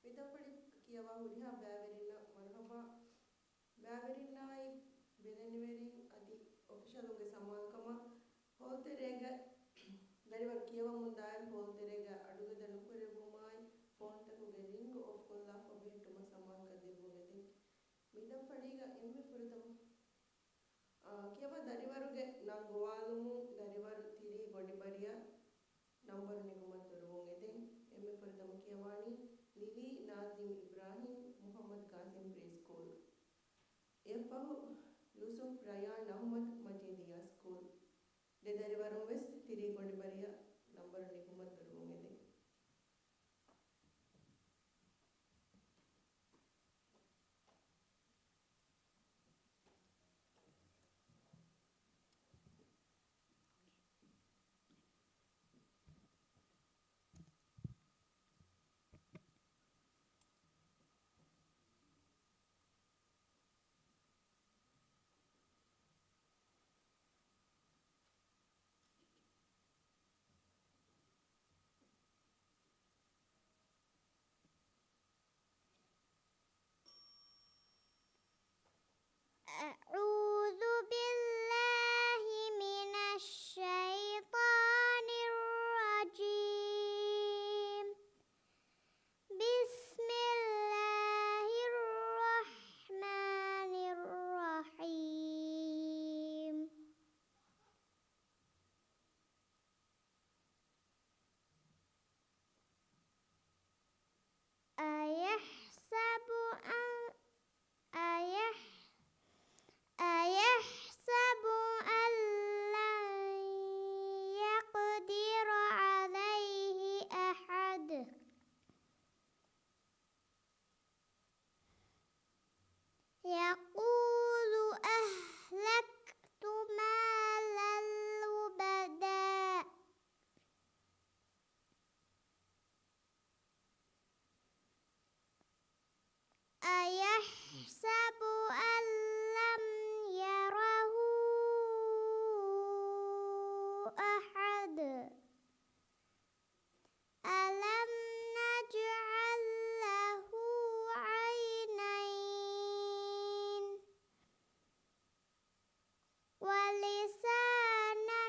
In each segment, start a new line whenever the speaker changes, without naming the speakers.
Midapadi kiyawa huriha bæverilla marhaba bæverillai bedenivering adi officialunge samalkama holterega darivar kiyawa mundayam holterega adugada nukurevumai phone takuge ring off kolla fobehtuma samalka dirvugedin midapadiga emme furitam kiyawa darivaruge nan gowalumu darivaru tiri godibariya number ನಿಗುಮತ್ತುರುವುಂಗೆದೆ ಎಮ್ಮೆ ಫರಿದಮ ಕಿಯವಾಣಿ ಲಿಲಿ ನಾಜಿಮ್ ಇಬ್ರಾಹಿಂ ಮುಹಮ್ಮದ್ Kasim pre school ಎಫ್ಫಹು ಯೂಸುಫ್ ರಯಾನ್ ಅಹ್ಮದ್ ಮಜೀದಿಯಾ ಸ್ಕೂಲ್ ದೆದರಿವರುಂ ವೆಸ್ ತಿರಿಗೊಂಡಿ ಬರಿಯ ನಂಬರು ನಿಗುಮತ್ತುರುವುಂಗೆದೆ
أعوذ بالله من الشيطان الرجيم بسم الله الرحمن الرحيم أيحسب أن لن يقدر عليه أحد يقول أهلكت مالا لبدا أيحسب أن لم يره أحد ألم نجعل له عينين ولسانا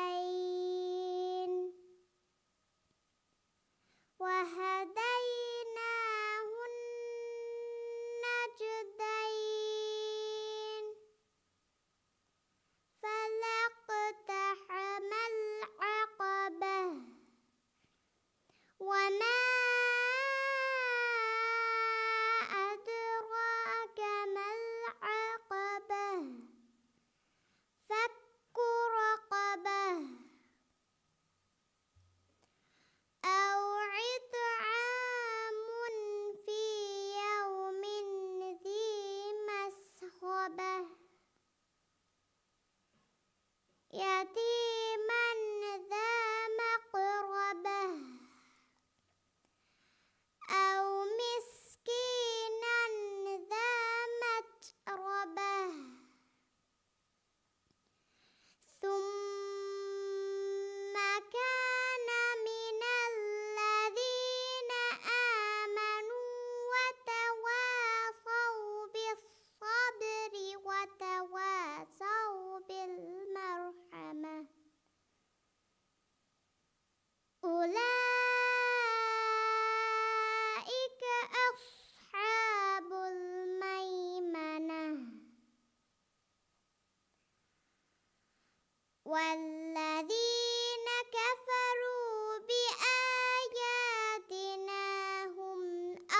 وشفتين وهديناه النجدين فلاقتحم العقبة وما أدراك ما العقبة فك رقبة أو إطعام في يوم ذي مسغبة يتيما ذا مقربة أو مسكينا ذا متربة ثم كان من الذين آمنوا وتواصوا بالصبر وتواصوا بالمرحمة أولئك أصحاب الميمنة والذين كفروا بآياتنا هم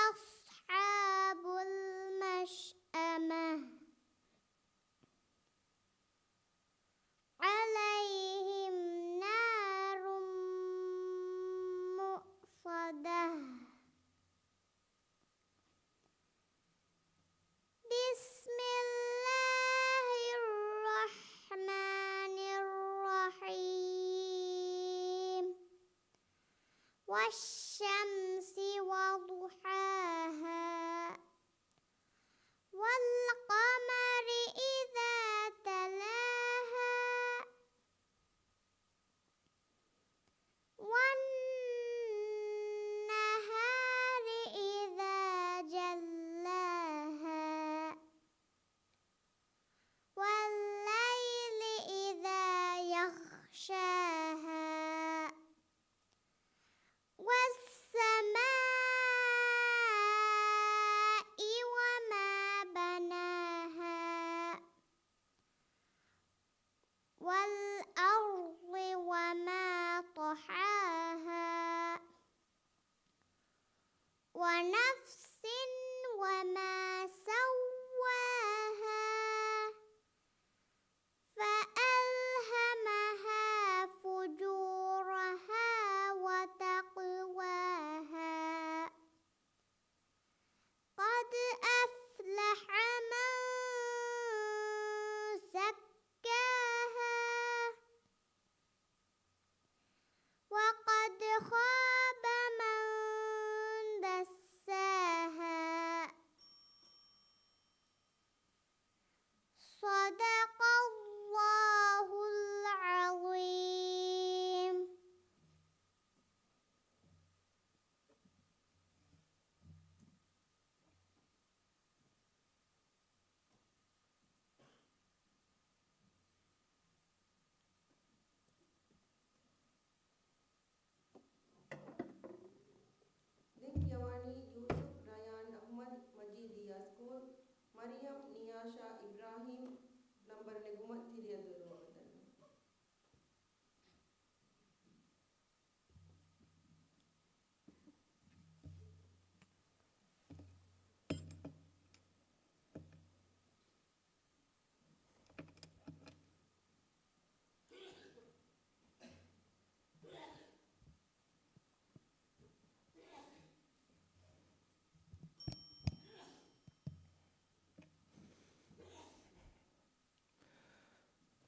أصحاب المشأمة عليهم نار مؤصدة بسم الله الرحمن الرحيم والشمس وضحاها والقمر إذا تلاها والنهار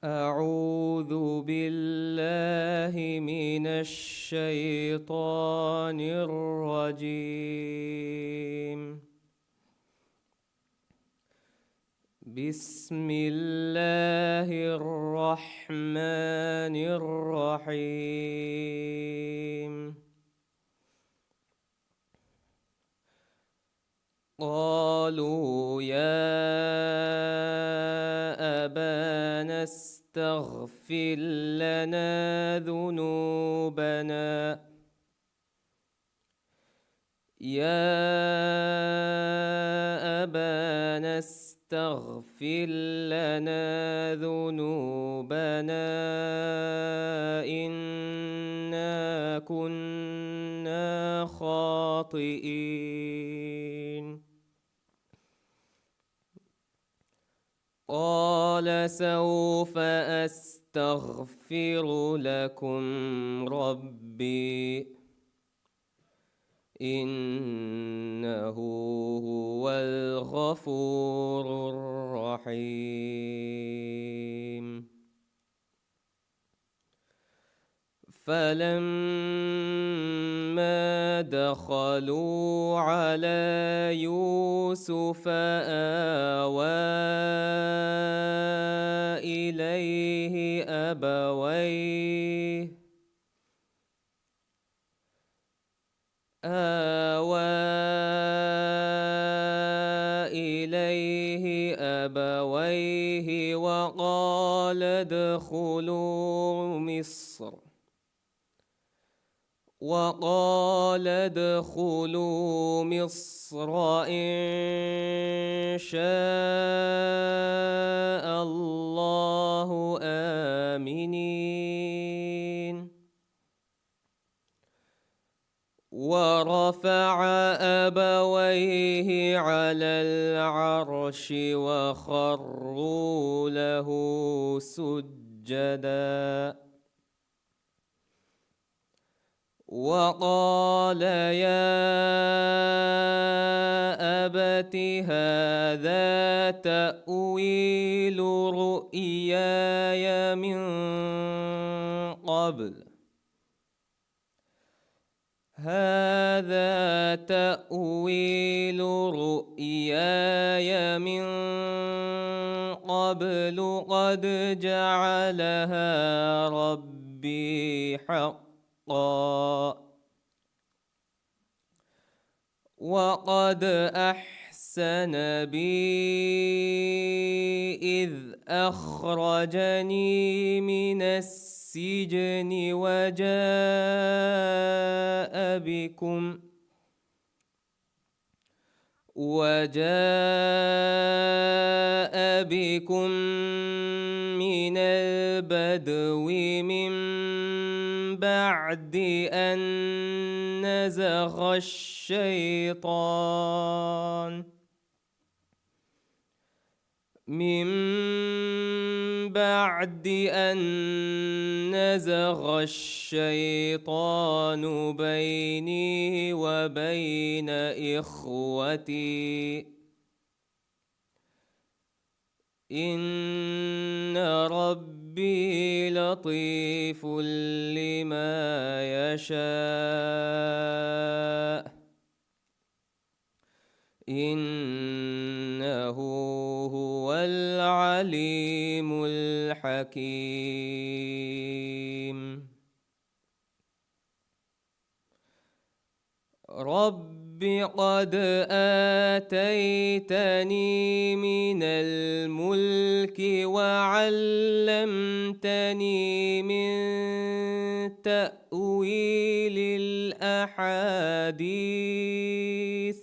أعوذ بالله من الشيطان الرجيم. بسم الله الرحمن الرحيم. قالوا يا أبانا استغفر لنا ذنوبنا استغفر لنا ذنوبنا إنا كنا خاطئين. قال سوف أستغفر لكم ربي إنه هو الغفور الرحيم. فلما دخلوا على يوسف آوى إليه أبويه وقال ادخلوا مصر إن شاء الله آمنين. ورفع أبويه على العرش وخروا له سجدا وقال يا أبت هذا تأويل رؤياي من قبل قد جعلها ربي حقا وقد أحسن بي إذ أخرجني من السجن وجاء بكم من البدو من بعد أن نزغ الشيطان بيني وبين إخوتي إن ربي لطيف لما يشاء إنه هو العليم الحكيم. رب قد آتيتني من الملك وعلمتني من تأويل الأحاديث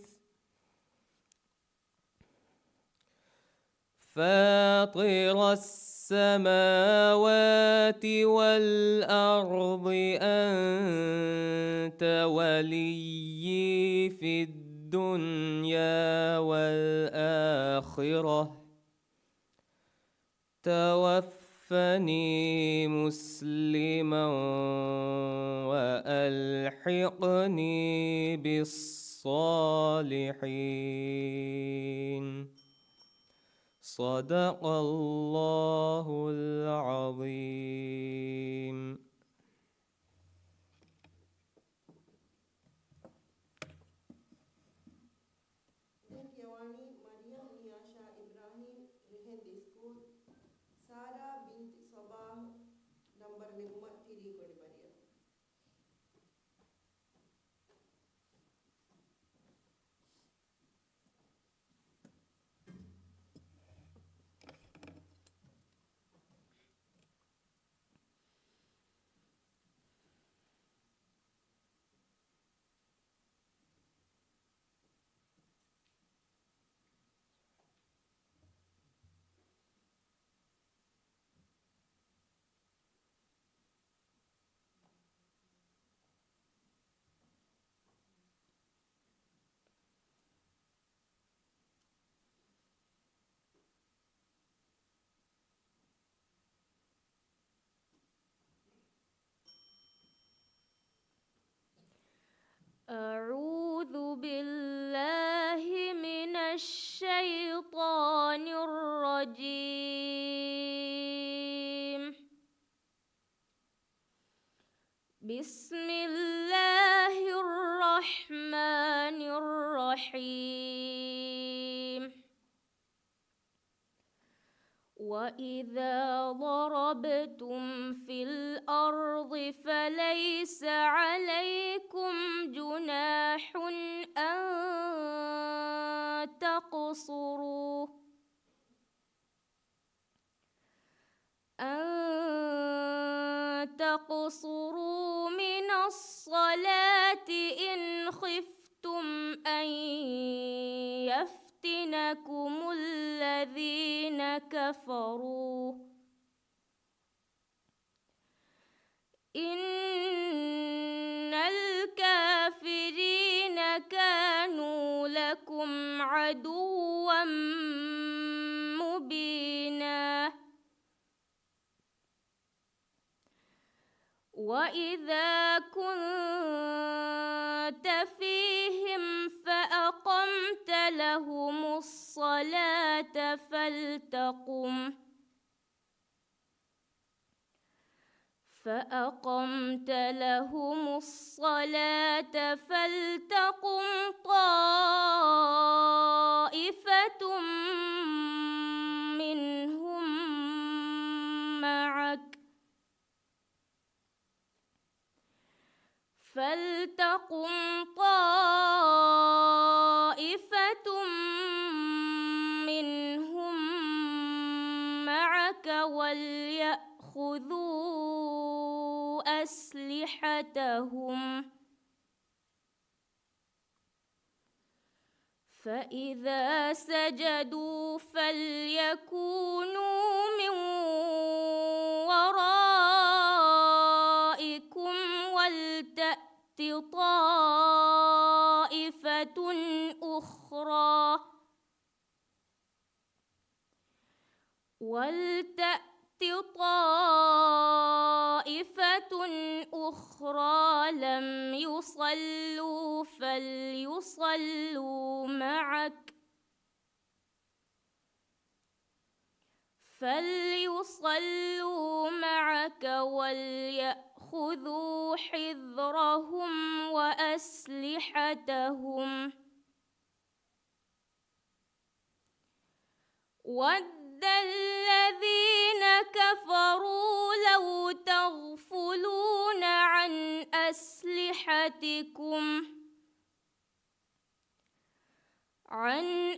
فاطر السماوات والأرض أنت وليي في الدنيا والآخرة توفني مسلما وألحقني بالصالحين. صدق الله العظيم.
Thank you, Wani, Maria, Niasha, Ibrahim, Rehendi School, Sarah Bint Sabah, number Neguma Tiri Kodi Maria.
أعوذ بالله من الشيطان الرجيم. بسم الله الرحمن الرحيم. وإذا ضربتم في الأرض فليس عليكم جناح أن تقصروا من الصلاة إن خفتم أن يفتنكم الذين كفروا إن الكافرين كانوا لكم عدوا مبينا. وإذا كنت فيهم فأقمت لهم الصلاة فلتقم طائفة منهم معك وليأخذوا أسلحتهم فإذا سجدوا فليكونوا من ورائكم ولتأت طائفة أخرى لم يصلوا فليصلوا معك وليأخذوا حذرهم وأسلحتهم. ود الذين كفروا لو تغفلون عن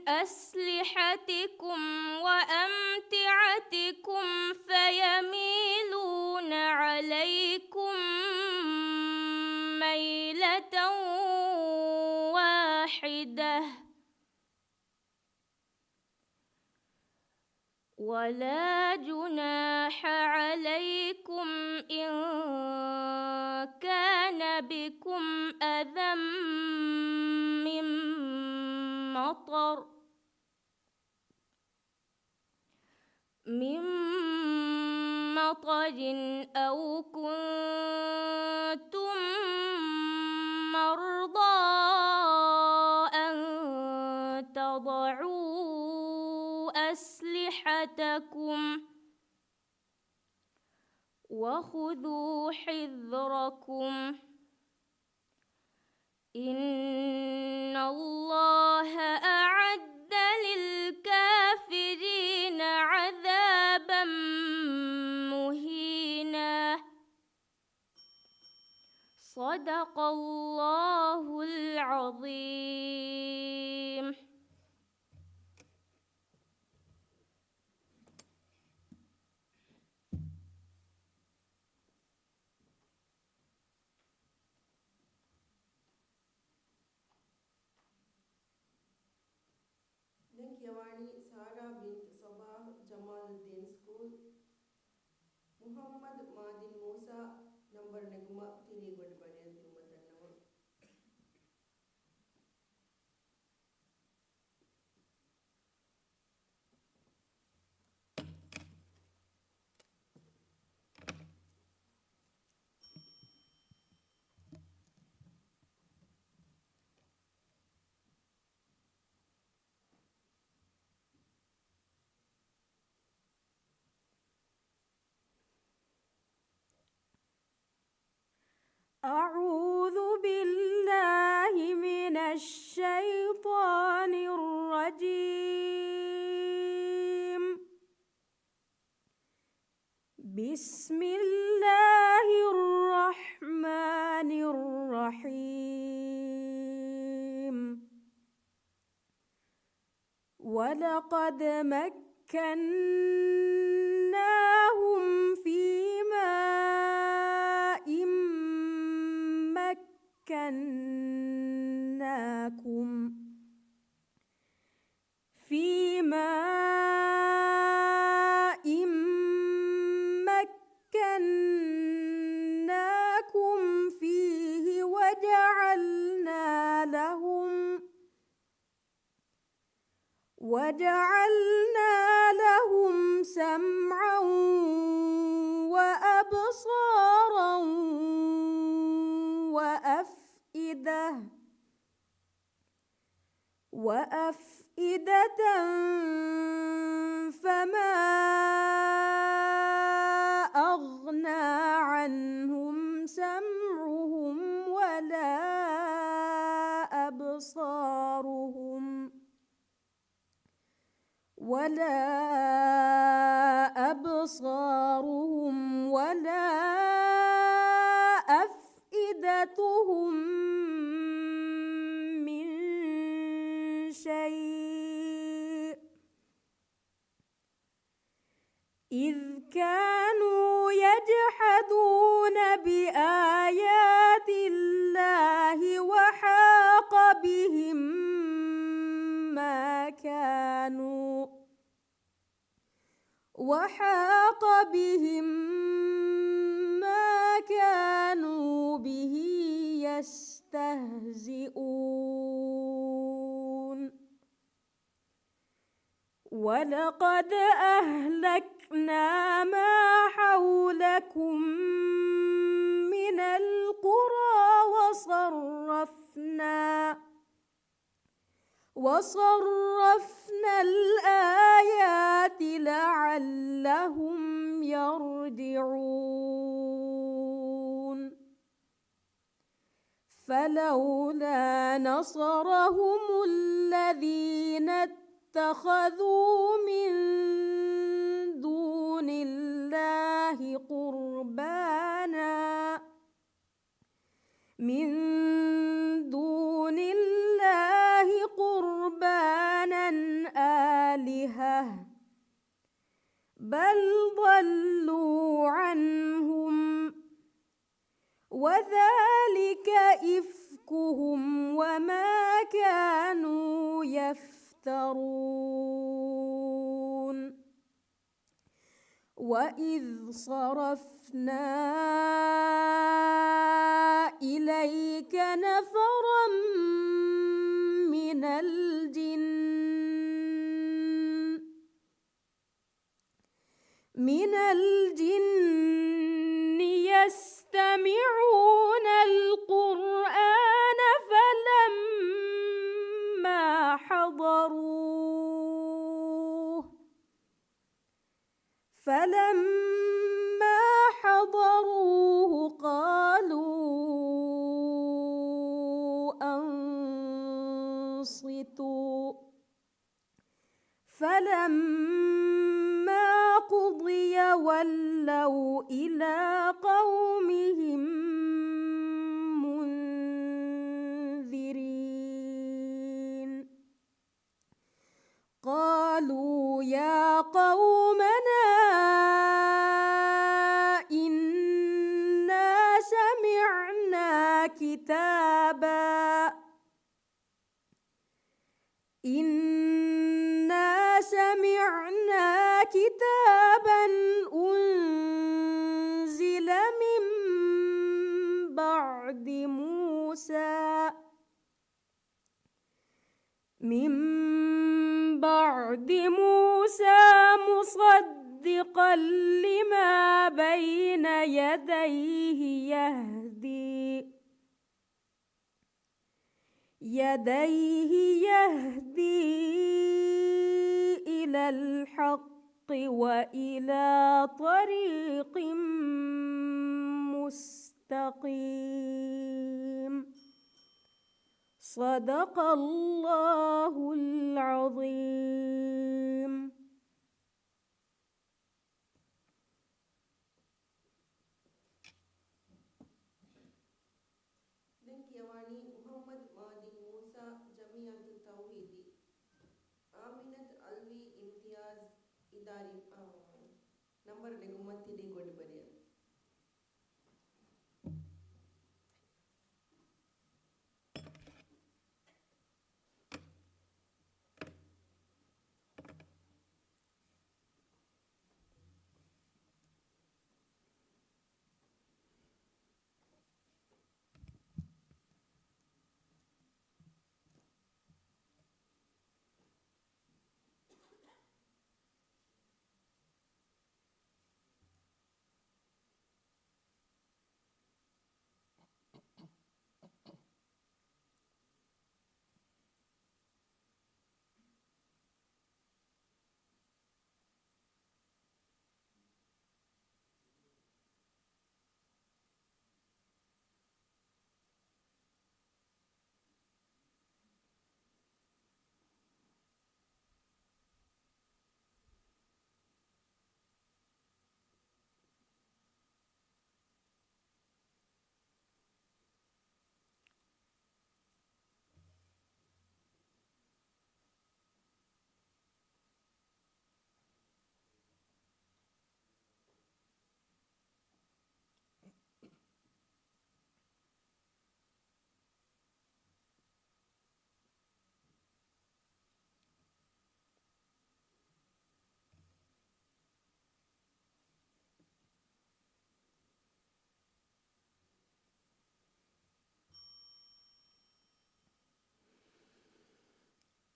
أسلحتكم وأمتعتكم فيميلون عليكم ميلة واحدة ولا جناح عليكم إن كان بكم أذى من مطر أو كنتم مرضى أن تضعوا أسلحتكم أسلحتكم وخذوا حذركم إن الله أعد للكافرين عذابا مهينا. صدق الله العظيم.
Nekyawani Sara bint Sabah Jamaluddin School Muhammad Madin Musa number neguma tiri godi bariyan tumatannama.
أعوذ بالله من الشيطان الرجيم. بسم الله الرحمن الرحيم. ولقد مكناهم في ماء مكناكم في ماء مكناكم فيه وجعلنا لهم سمعا وأبصارا وأفئدة فما أغنى عنهم سمعهم ولا أبصارهم ولا أفئدتهم من شيء إذ كانوا يجحدون بآيات الله وحاق بهم ما كانوا به يستهزئون. ولقد أهلكنا ما حولكم من القرى وصرفنا الآيات لعلهم يرجعون. فلولا نصرهم الذين اتخذوا من دون الله قربانا آلهة بل ضلوا عنهم وذلك إفكهم وما كانوا يفترون. وإذ صرفنا إليك نفرا من الجن يستمعون القرآن فلما حضروه قالوا أنصتوا فلما قضي ولوا إلى قومهم منذرين قالوا يا قومنا إنا سمعنا كتابا أنزل من بعد موسى مصدقا لما بين يديه يهدي إلى الحق وإلى طريق مستقيم. صدق الله العظيم.
ذكيواني محمد مادي موسى جميعة التوحيدي آمنة ألوي امتياز إداري نمبر نغمتي دي قد بريا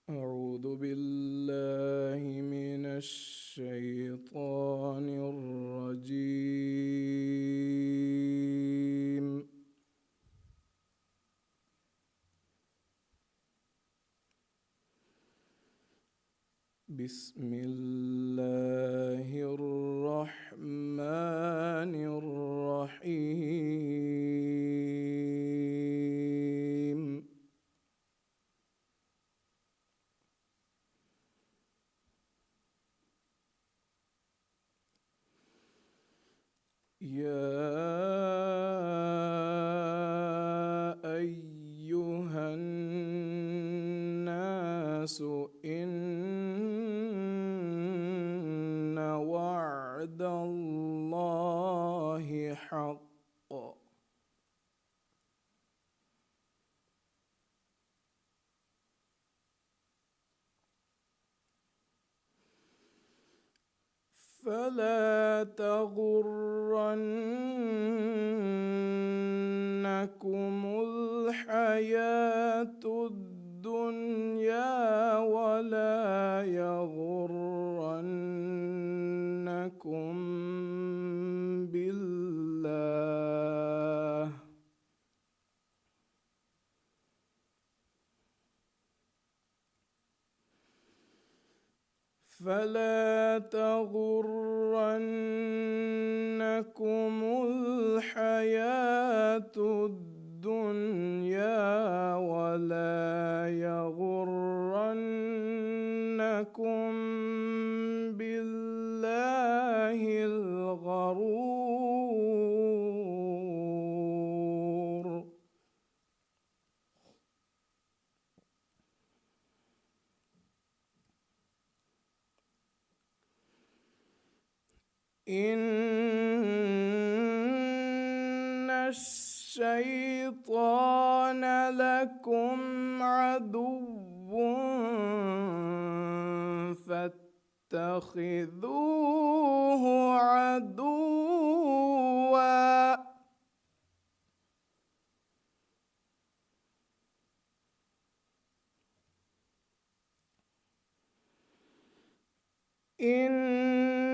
أعوذ بالله من الشيطان الرجيم. بسم الله الرحمن الرحيم. يا أيها الناس إن وعد الله حق فلا تغرنكم الحياة الدنيا ولا يغرنكم بالله فلا تغرنكم الحياة الدنيا ولا يغرنكم بالله الغرور. إن الشيطان لكم عدو فاتخذوه عدوا.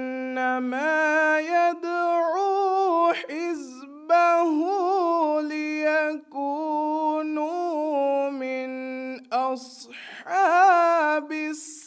إنما يدعو حزبه ليكونوا من أصحاب السعير.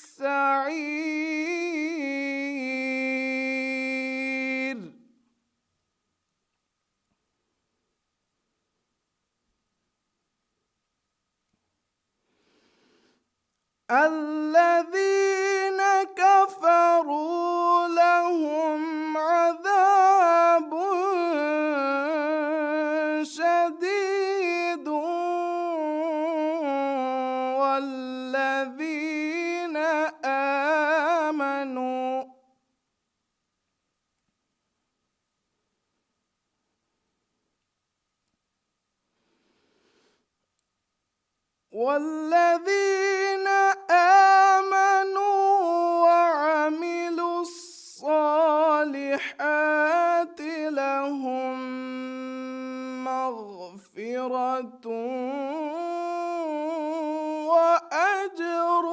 الذين كفروا لهم عذاب شديد والذين آمنوا وعملوا الصالحات لهم مغفرة وأجر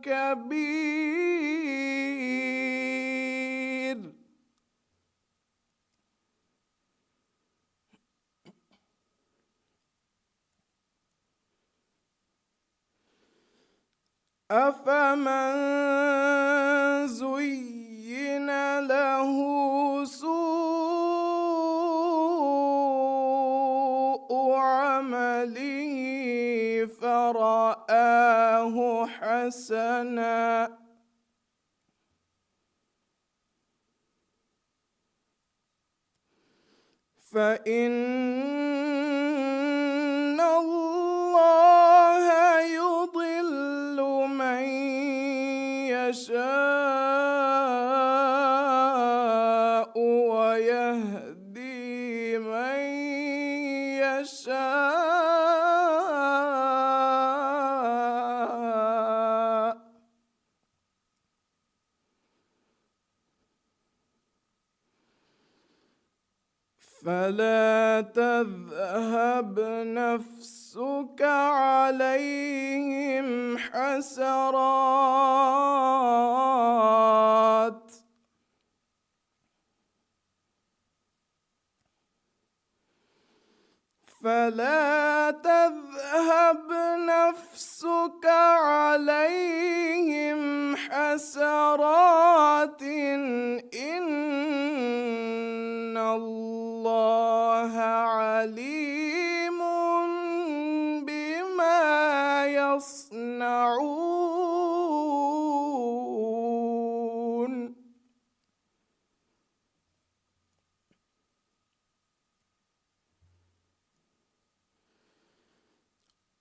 كبير. أفمن زين له سوء عمله فرآه حسنا فإن الله يضل من يشاء ويهدي من يشاء. فلا تذهب نفسك عليهم حسرات فلا تذهب نفسك عليهم حسرات إن الله عليم بما يصنعون.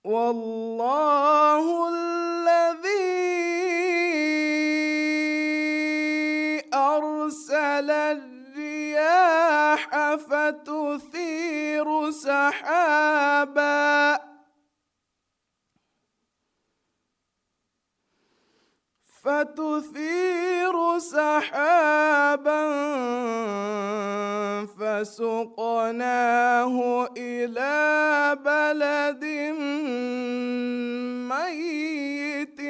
والله الذي أرسل الرياح فتثير سحابا فسقناه إلى بلد ميت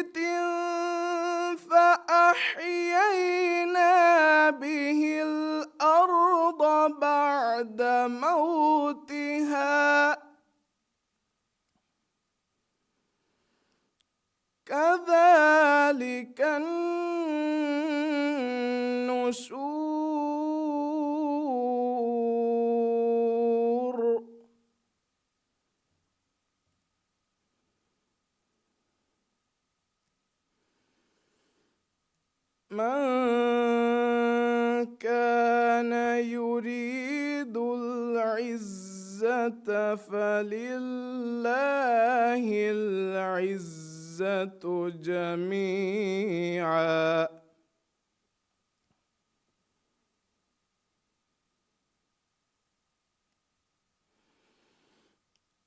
ميت فأحيينا به الأرض بعد موتها كذلك النشور من كان يريد العزة فلله العزة جميعا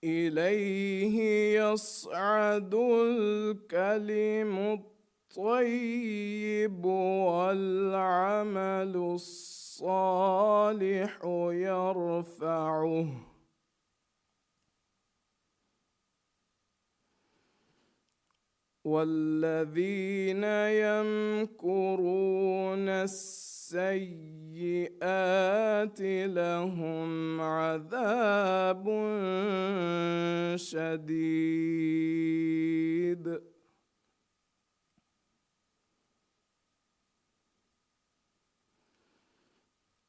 إليه يصعد الكلم الطيب والعمل الصالح يرفعه والذين يمكرون السيئات لهم عذاب شديد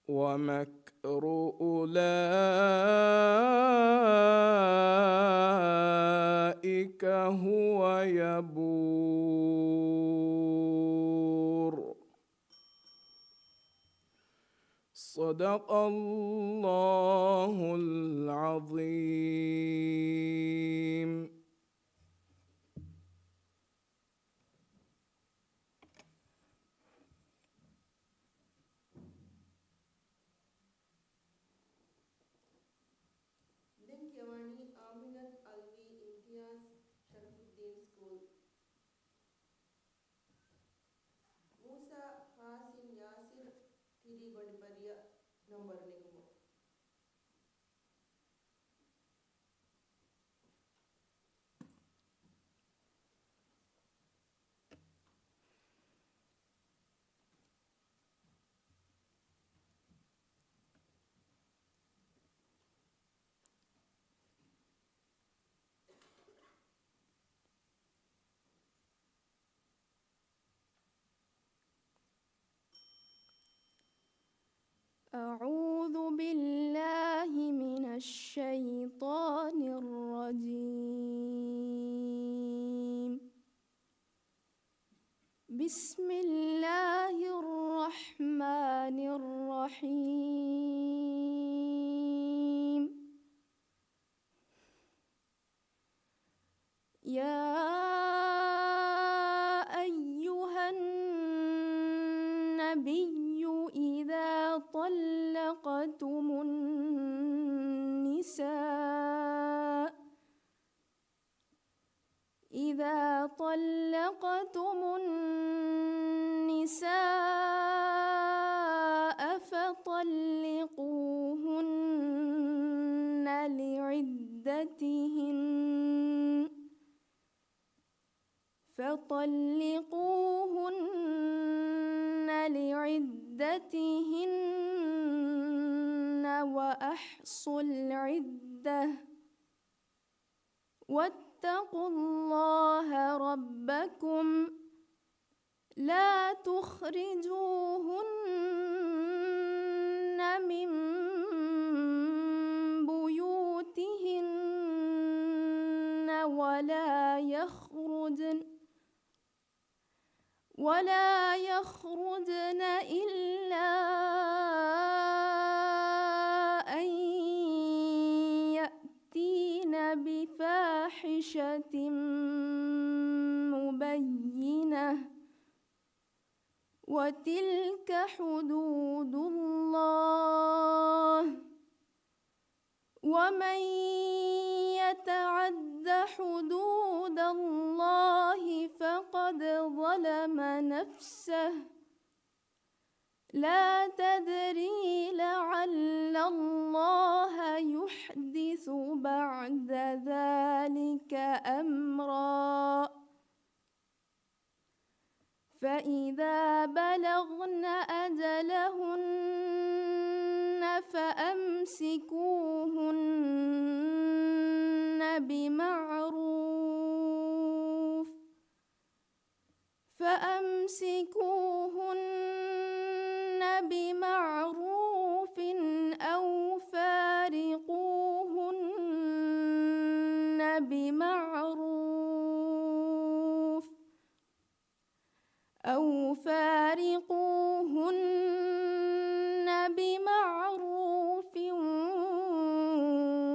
ومكر أولئك هو يبور صدق الله العظيم.
Dinkewani Aminat Alvi Imtiaz Sharafuddin School. Musa Hasim Yasir Tirigodiparia number Nigumo.
أعوذ بالله من الشيطان الرجيم. بسم الله الرحمن الرحيم. يا أيها النبي إذا طلقتم النساء فطلقوهن لعدتهن وأحصوا العدة واتقوا الله ربكم لا تخرجوهن من بيوتهن ولا يخرجن إلا أن يأتين بفاحشة مبينة وتلك حدود الله ومن يتعد حدود الله فقد ظلم نفسه لا تدري لعل الله يحدث بعد ذلك أمرا فإذا بلغن أجلهن فأمسكوهن بمعروف أو فارقوهن بمعروف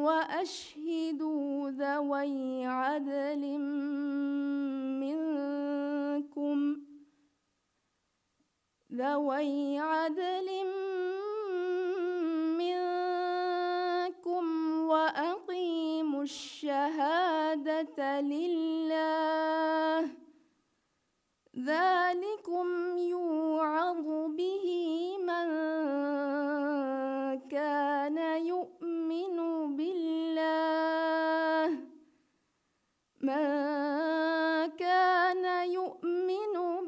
وأشهدوا ذوي عدل منكم وأقيموا الشهادة لله. ذلكم يوعظ به من كان يؤمن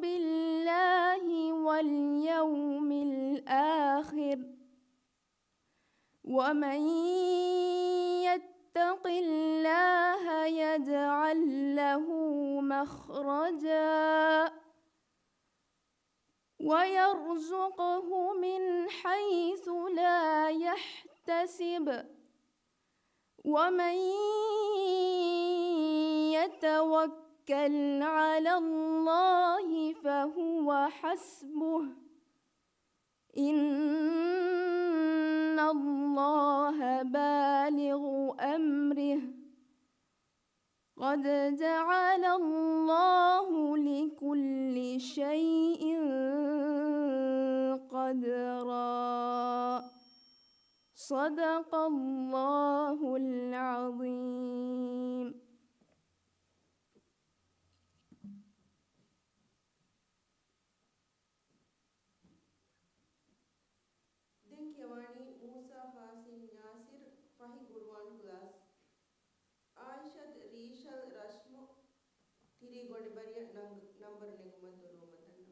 بالله واليوم الآخر، ومن يتق الله يجعل له مخرجا ويرزقه من حيث لا يحتسب، ومن يتوكل على الله فهو حسبه، إن الله بالغ أمره، قد جعل الله لكل شيء قدرا. صدق الله العظيم.
Denkjewani Musa Fasin Yasir Fahi Gurwan class Aishat Rishal Rashmo Tiri Godibariya number Negumaduru Madanam.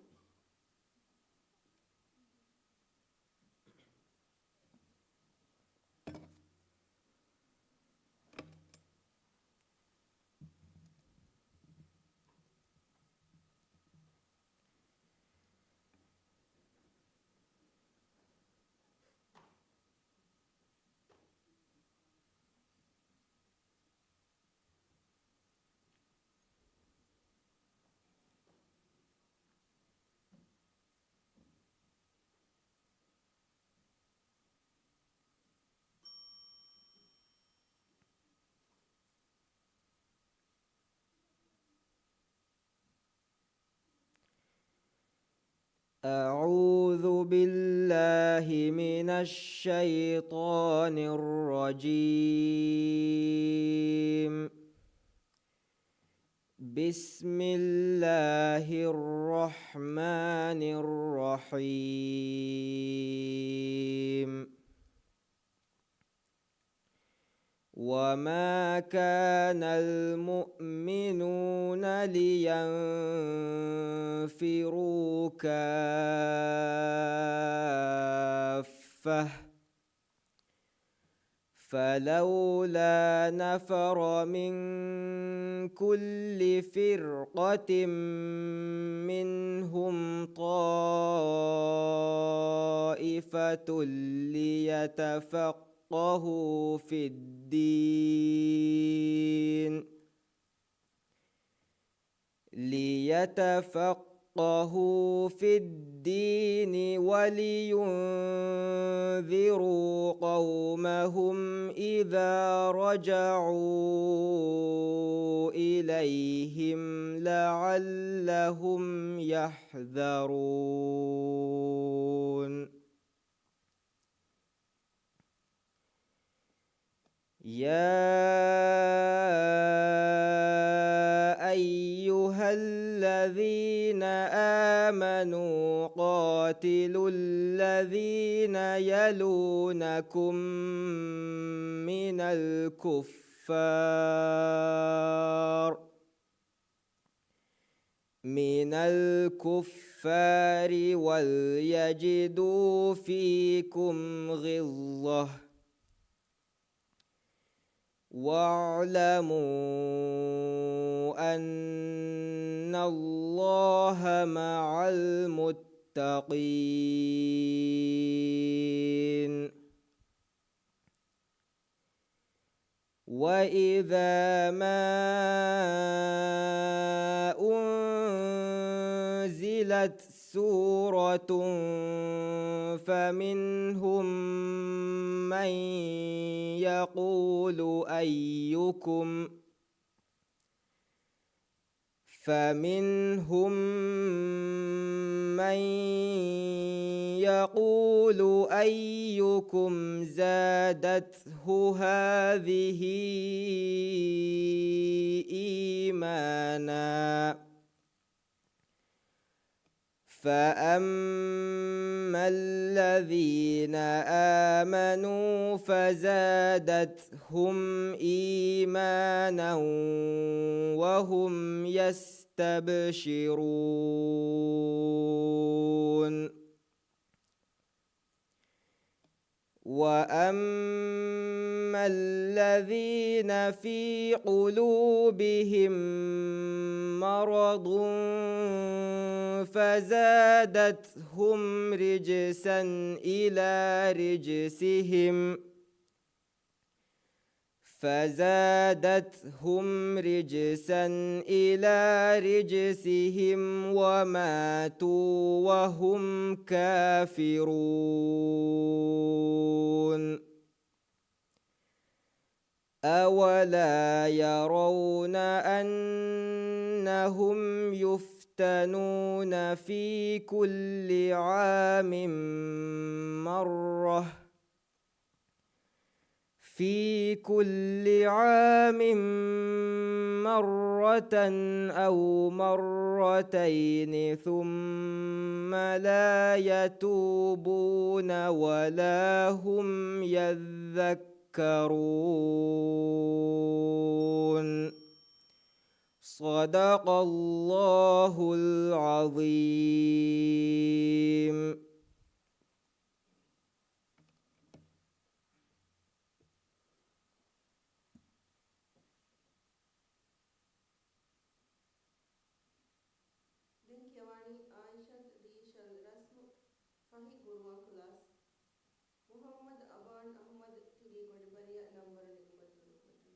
أعوذ بالله من الشيطان الرجيم. بسم الله الرحمن الرحيم. وما كان المؤمنون لينفروا كافة فلولا نفر من كل فرقة منهم طائفة ليتفقهوا في الدين ولينذروا قومهم إذا رجعوا إليهم لعلهم يحذرون. يا أيها الذين آمنوا قاتلوا الذين يلونكم من الكفار من الكفار وليجدوا فيكم غلظة واعلموا أن الله مع المتقين. وإذا ما أنزلت سورة فمنهم من يقول أيكم زادته هذه إيمانا فأما الذين آمنوا فزادتهم إيمانا وهم يستبشرون. وأما الذين في قلوبهم مرض فزادتهم رجسا إلى رجسهم وماتوا وهم كافرون. أولا يرون أنهم يفتنون في كل عام مرة أو مرتين ثم لا يتوبون ولا هم يذكرون. صدق الله العظيم.
Dinkewani Aishat Rishal Rasm Fahi Gurwa Kulas Muhammad Aban Ahmad Tiri Godbaria number Nigmatulu Kotu.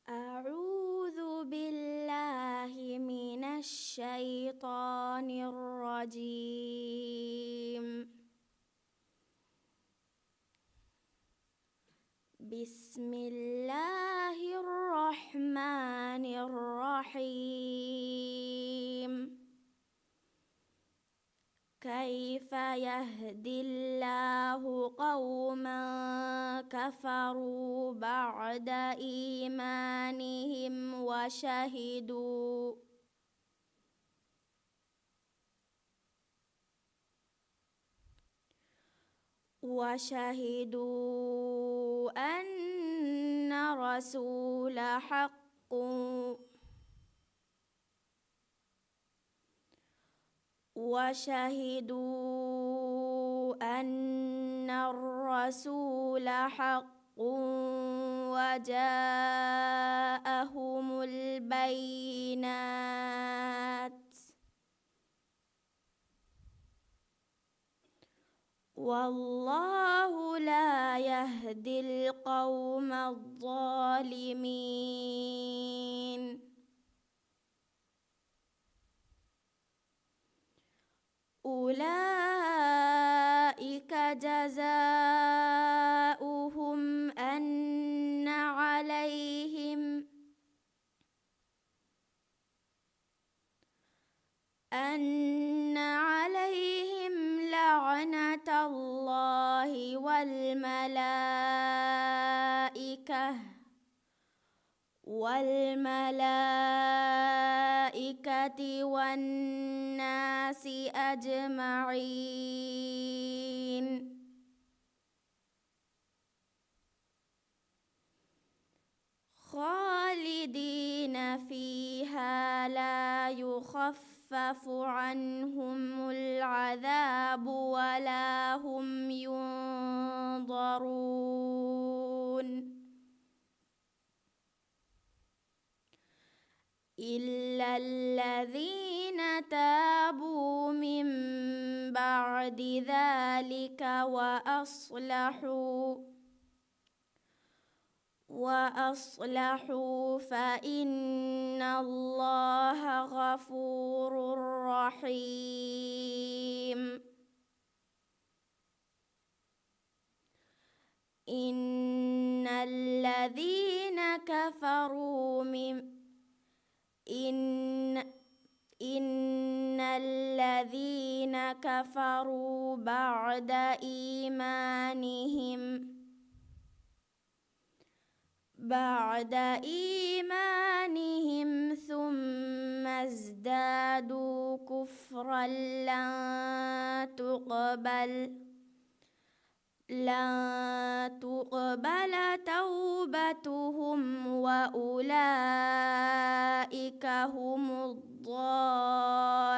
أعوذ بالله من الشيطان الرجيم. بسم الله الرحمن الرحيم كيف يهدي الله قوما كفروا بعد إيمانهم وشهدوا أن الرسول حق وجاءهم البينات والله لا يهدي القوم الظالمين أولئك جزاؤهم أن عليهم لعنة الله والملائكة والناس أجمعين خالدين فيها لا يخفف عنهم العذاب ولا هم ينظرون إلا الذين تابوا من بعد ذلك وأصلحوا فإن الله غفور رحيم إن الذين كفروا بعد إيمانهم ثم ازدادوا كفرا لن تقبل توبتهم وأولئك هم الضالون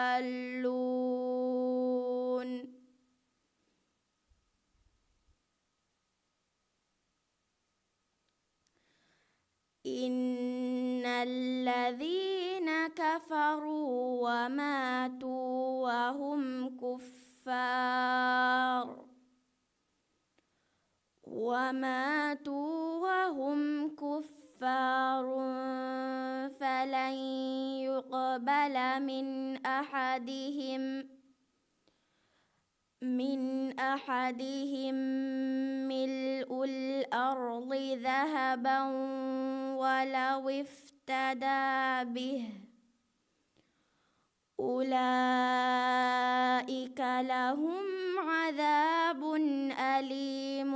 إن الذين كفروا وماتوا وهم كفار فلن يقبل من أحدهم ملء الأرض ذهبا ولو افتدى به أولئك لهم عذاب أليم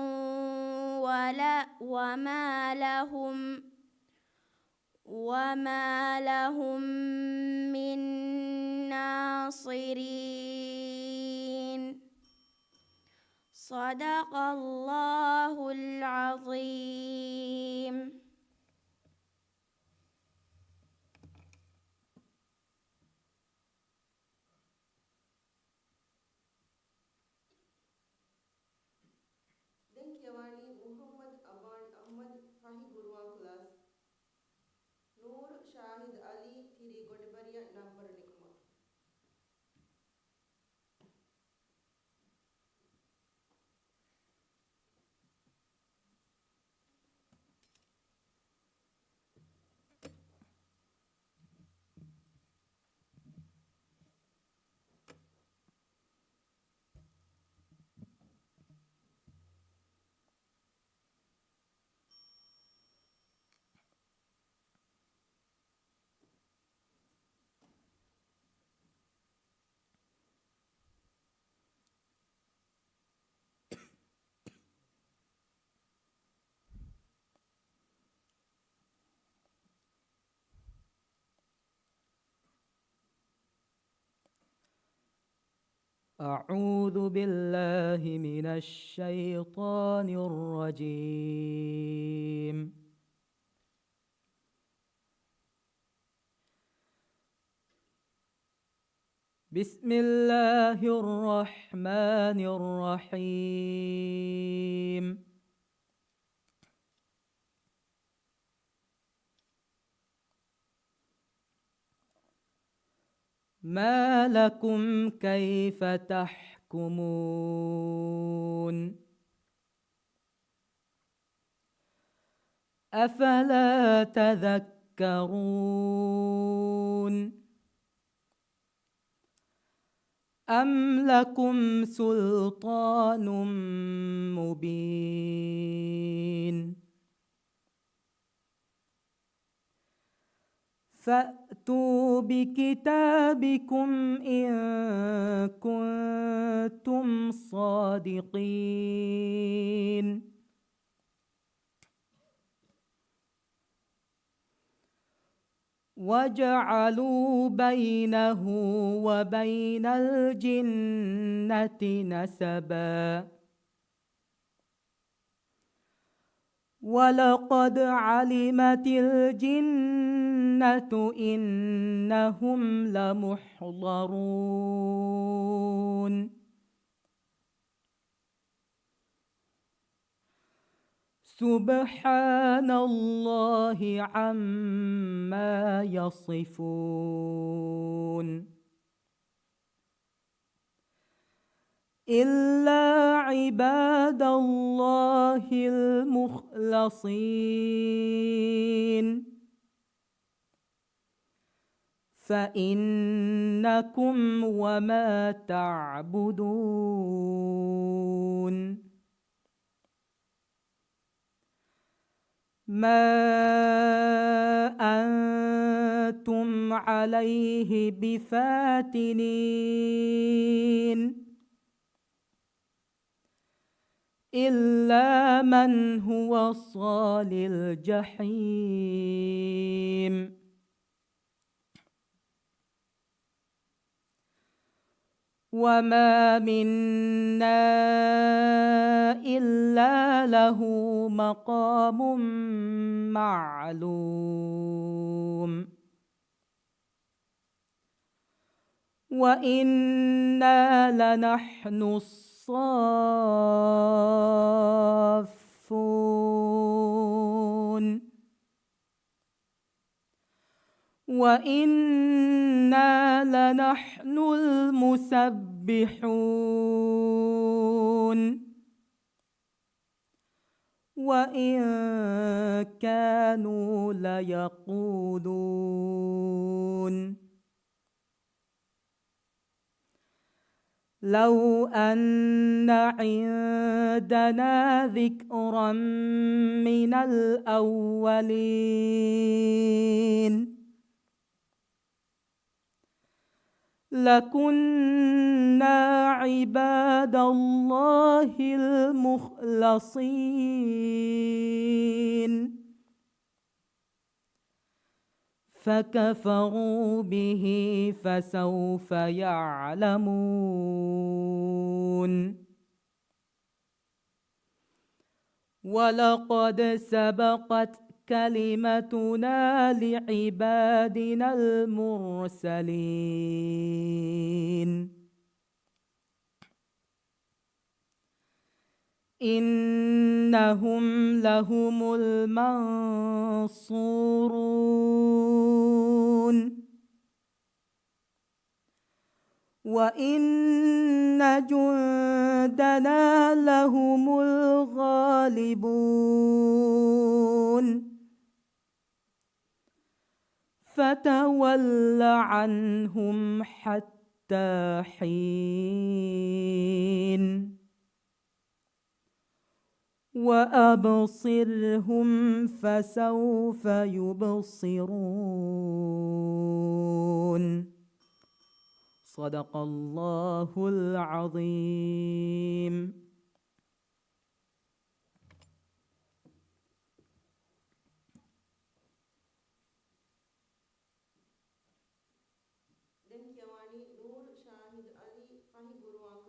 وما لهم من ناصرين صدق الله العظيم.
Denkjewani Muhammad Aban Ahmad Fahi Gurwan class Noor Shahid Ali Thiri Godbariya number Nikma.
أعوذ بالله من الشيطان الرجيم. بسم الله الرحمن الرحيم. ما لكم كيف تحكمون أفلا تذكرون أم لكم سلطان مبين فأتوا بكتابكم إن كنتم صادقين وجعلوا بينه وبين الجنة نسبا ولقد علمت الجنة إنهم لمحضرون سبحان الله عما يصفون إلا عباد الله المخلصين فإنكم وما تعبدون ما أنتم عليه بفاتنين إلا من هو صال الجحيم وما منا إلا له مقام معلوم وإنا لنحن الصافون وإنا لنحن المسبحون وإن كانوا ليقولون لو أن عندنا ذكرا من الأولين لكنا عباد الله المخلصين فكفروا به فسوف يعلمون ولقد سبقت كلمتنا لعبادنا المرسلين إنهم لهم المنصورون وإن جندنا لهم الغالبون فتول عنهم حتى حين وأبصرهم فسوف يبصرون صدق الله العظيم.
Demikian Nur Syahid Ali Fahih Guru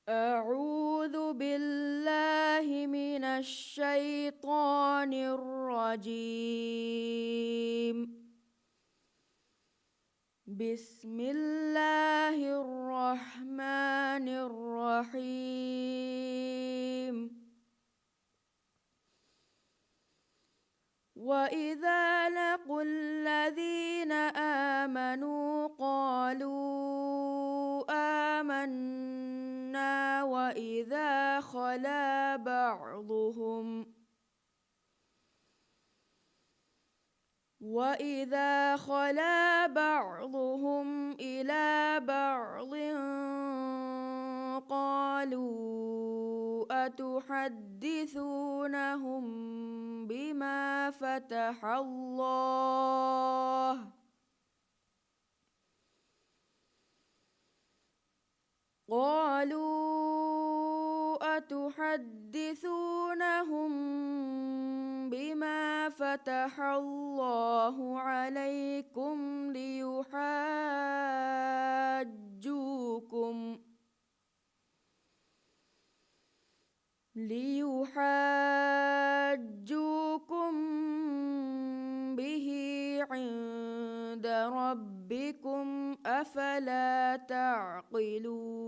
أعوذ بالله من الشيطان الرجيم. بسم الله الرحمن الرحيم. وإذا لقوا الذين آمنوا قالوا آمنا وإذا خلا بعضهم إلى بعض قالوا أتحدثونهم بما فتح الله عليكم ليحاجوكم به عند ربكم أفلا تعقلون.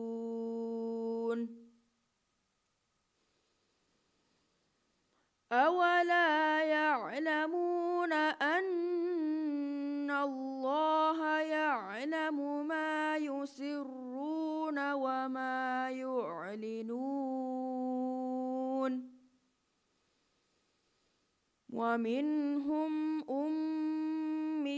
أولا يعلمون أن الله يعلم ما يسرون وما يعلنون. ومنهم أميون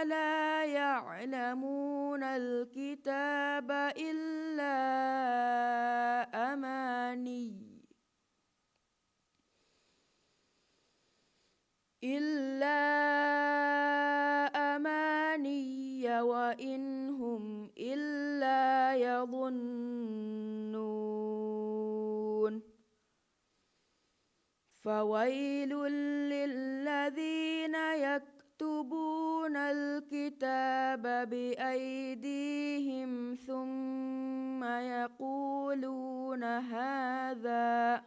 لا يعلمون الكتاب إلا أماني وإن هم إلا يظنون. فويل للذين يكتبون الكتاب بأيديهم ثم يقولون هذا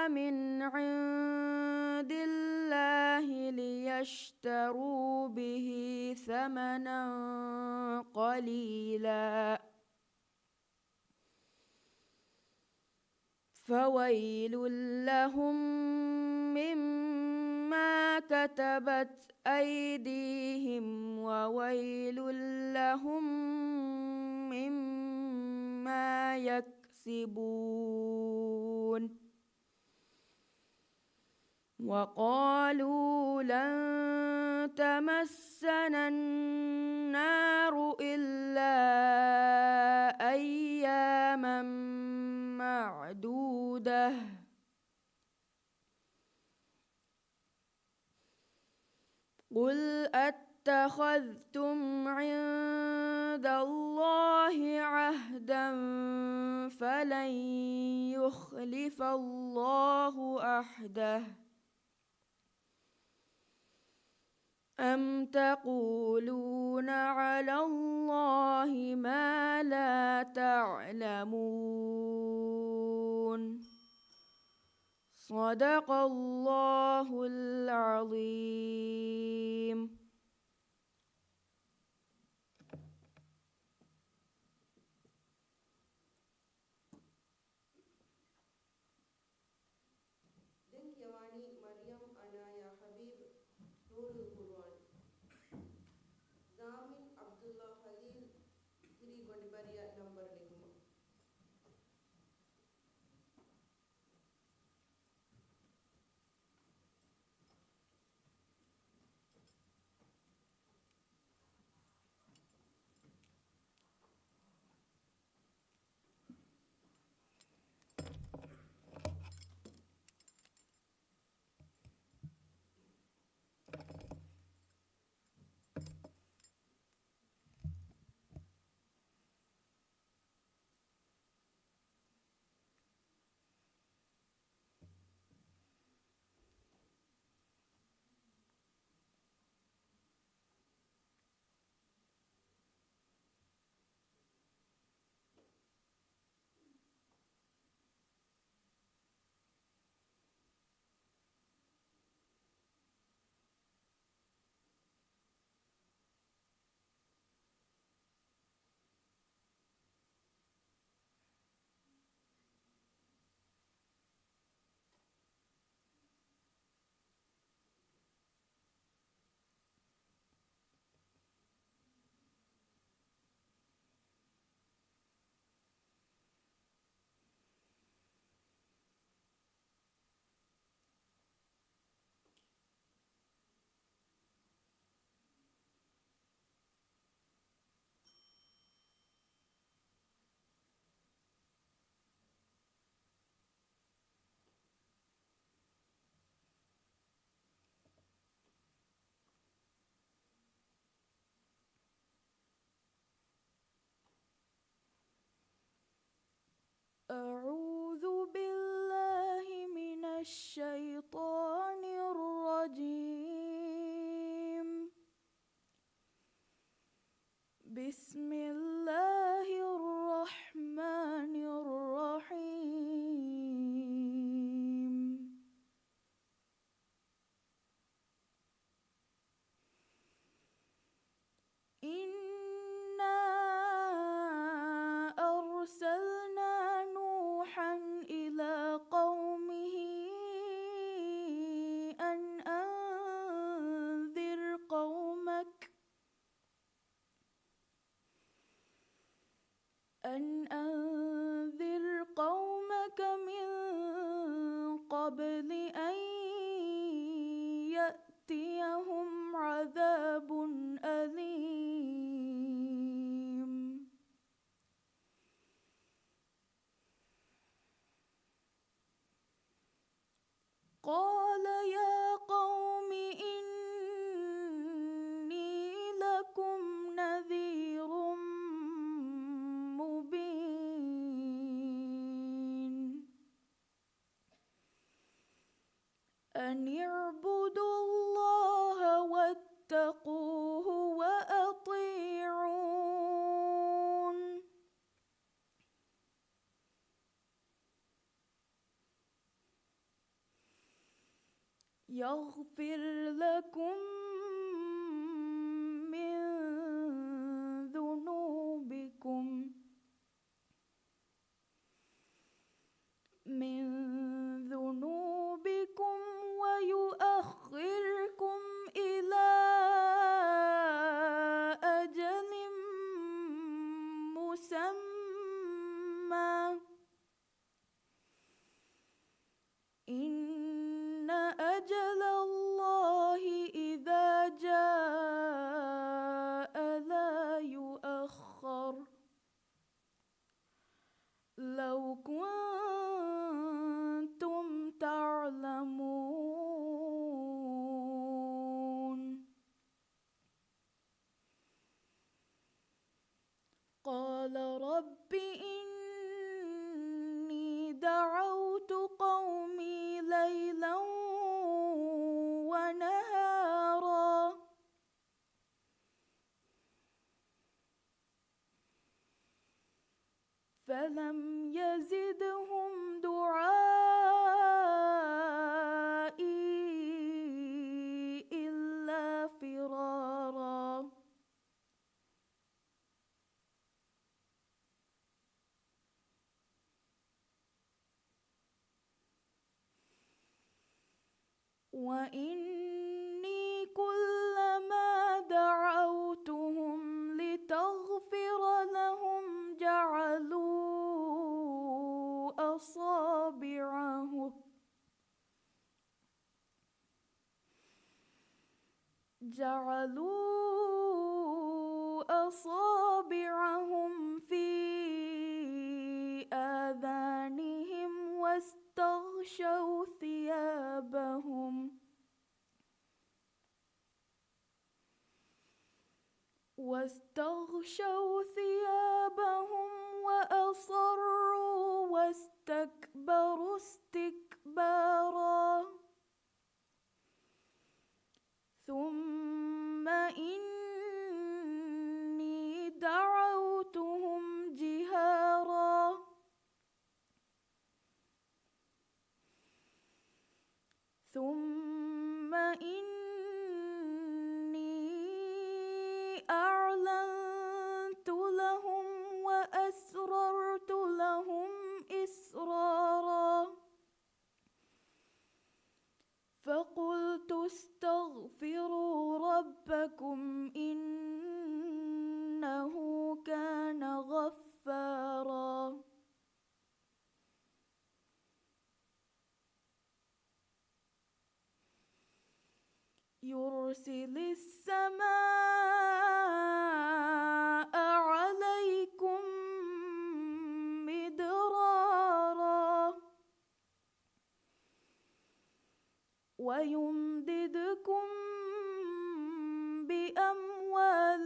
من عند الله ليشتروا به ثمنا قليلا. فويل لهم مما كتبت أيديهم وويل لهم مما يكسبون. وقالوا لن تمسنا النار إلا أياما معدودة قل أتخذتم عند الله عهدا فلن يخلف الله عهده أم تقولون على الله ما لا تعلمون. صدق الله العظيم.
Denkjawani Maryam Anaya Habib Nurul Quran Zamin Abdullah Khalil Tiri Gondibariya number Liguma
أعوذ بالله من الشيطان الرجيم. بسم الله الرحمن الرحيم. إنا أرسلنا نوحا إلى قومه أن أنذر قومك من قبل أن يأتيهم عذاب أليم. قال يا قوم إني لكم نذير مبين. أن اعبدوا الله واتقوه وأطيعون. يغفر لكم من ذنوبكم ويؤخركم إلى أجل مسمى. إن أجل الله إذا جاء لا يؤخر. لو كنتم تعلمون. قال رب إني دعوت قومي ليلا ونهارا فلم يزدهم دعائي إلا فرارا. وإني كلما دعوتهم لتغفر لهم جعلوا أصابعهم في آذانهم واستغشوا ثيابهم وأصروا واستكبروا استكبارا. ثم إني دعوتهم جهارا ثم إني أعلنت لهم وأسررت لهم إسرارا. فقلت استغفروا ربكم إنه كان غفارا. يرسل السماء عليكم مدرارا ويمددكم بأموال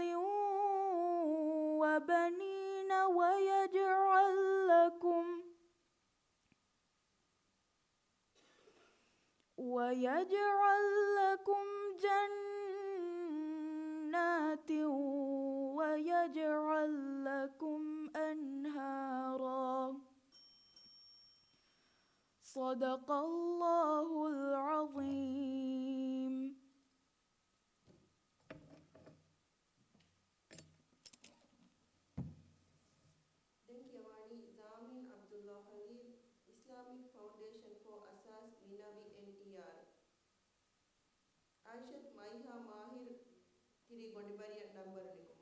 وبنين ويجعل لكم ويجعل لكم جنات ويجعل لكم أنهارا. صدق الله العظيم.
Thank you, Wani. Zamin Abdullah Khalil, Islamic Foundation for Asas Minawi NTR. Aishat Maiha Mahir, Tiri Gondibariya number Nikuma.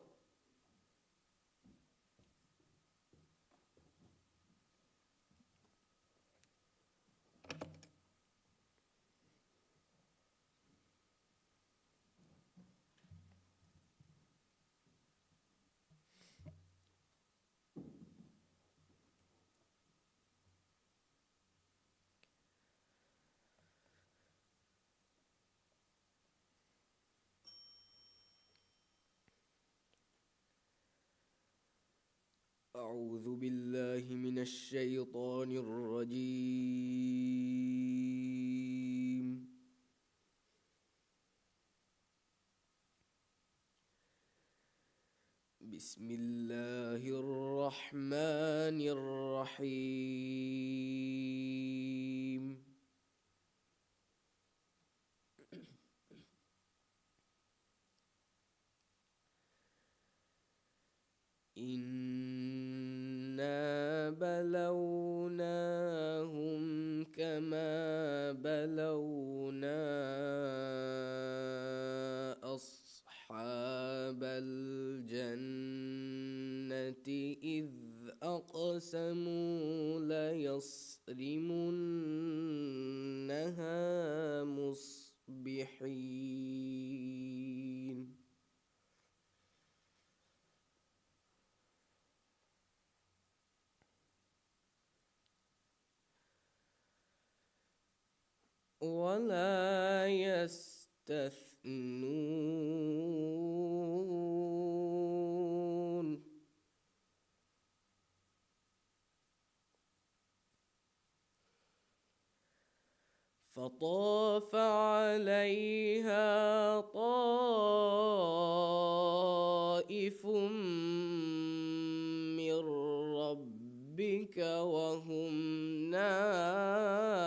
أعوذ بالله من الشيطان الرجيم. بسم الله الرحمن الرحيم. إنا بلوناهم كما بلونا أصحاب الجنة إذ أقسموا ليصرمنها مصبحين. ولا يستثنون. فطاف عليها طائف من ربك وهم نائمون.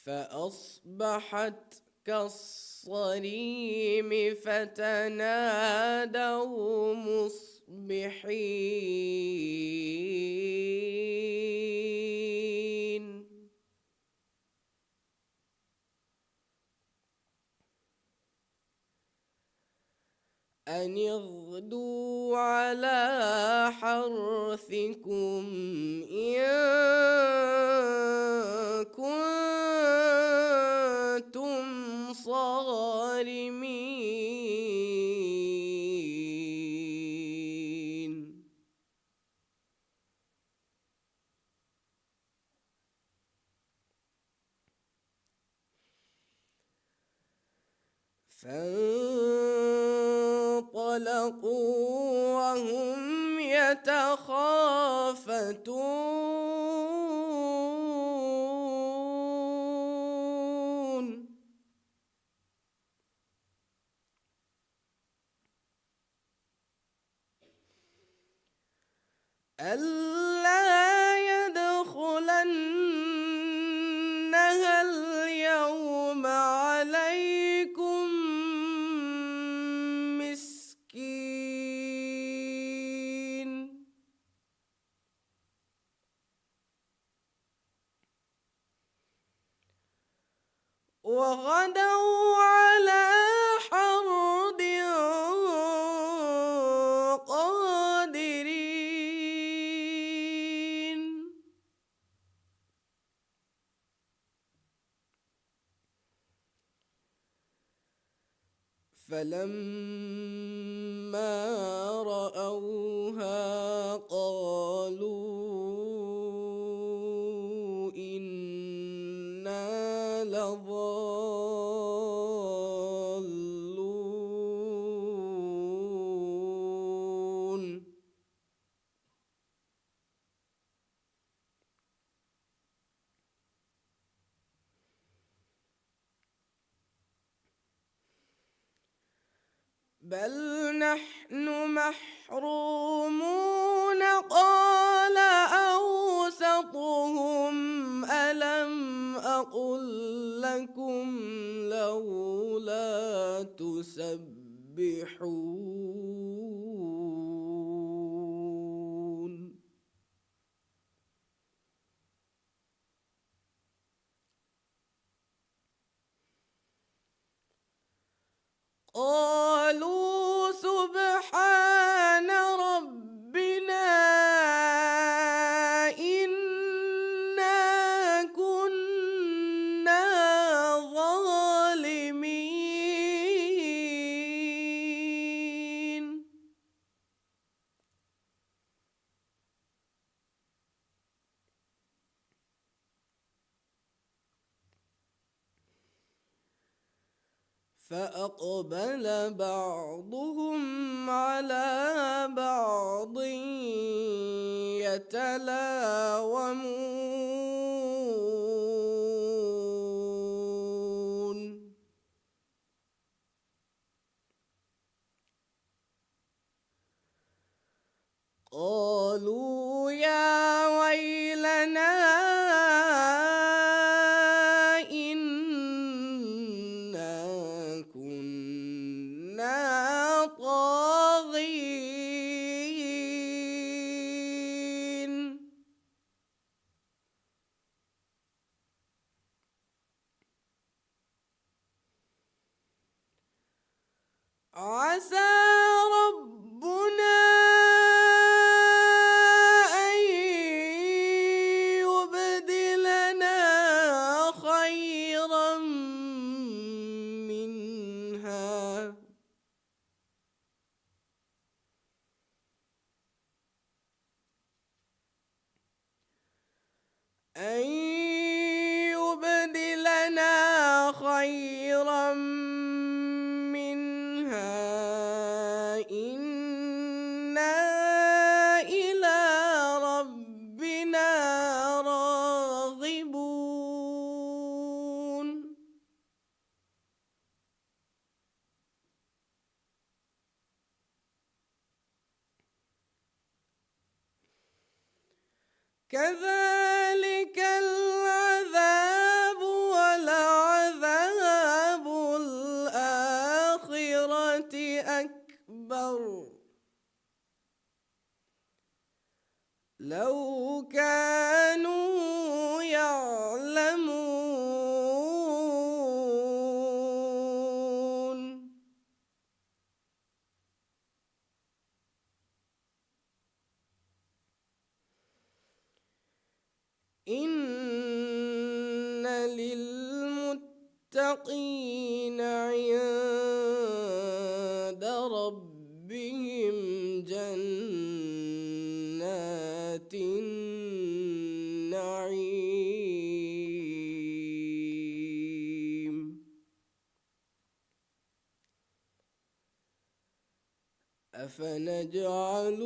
فأصبحت كالصريم فتنادوا مصبحين. أن اغدوا على حرثكم إن كنتم صارمين. فانطلقوا وهم يتخافتون. ألا يدخلنها اليوم عليكم مسكين. وغدوا على حرد قادرين. فلما رأوها قالوا إنا لظالمون. بل نحن محرومون قال أوسطهم ألم أقل لكم لولا تسبحون قالوا سبحان ربنا إنا كنا ظالمين فأقبل بعضهم على بعض يتلاومون قالوا يا ويلنا طاغين عسى ربنا أن يبدلنا خيرا منها أن يبدلنا خيرا منها إنا إلى ربنا راغبون كذلك العذاب ولعذاب الآخرة أكبر لو كانوا يعلمون إن للمتقين عند ربهم جنات النعيم أفنجعل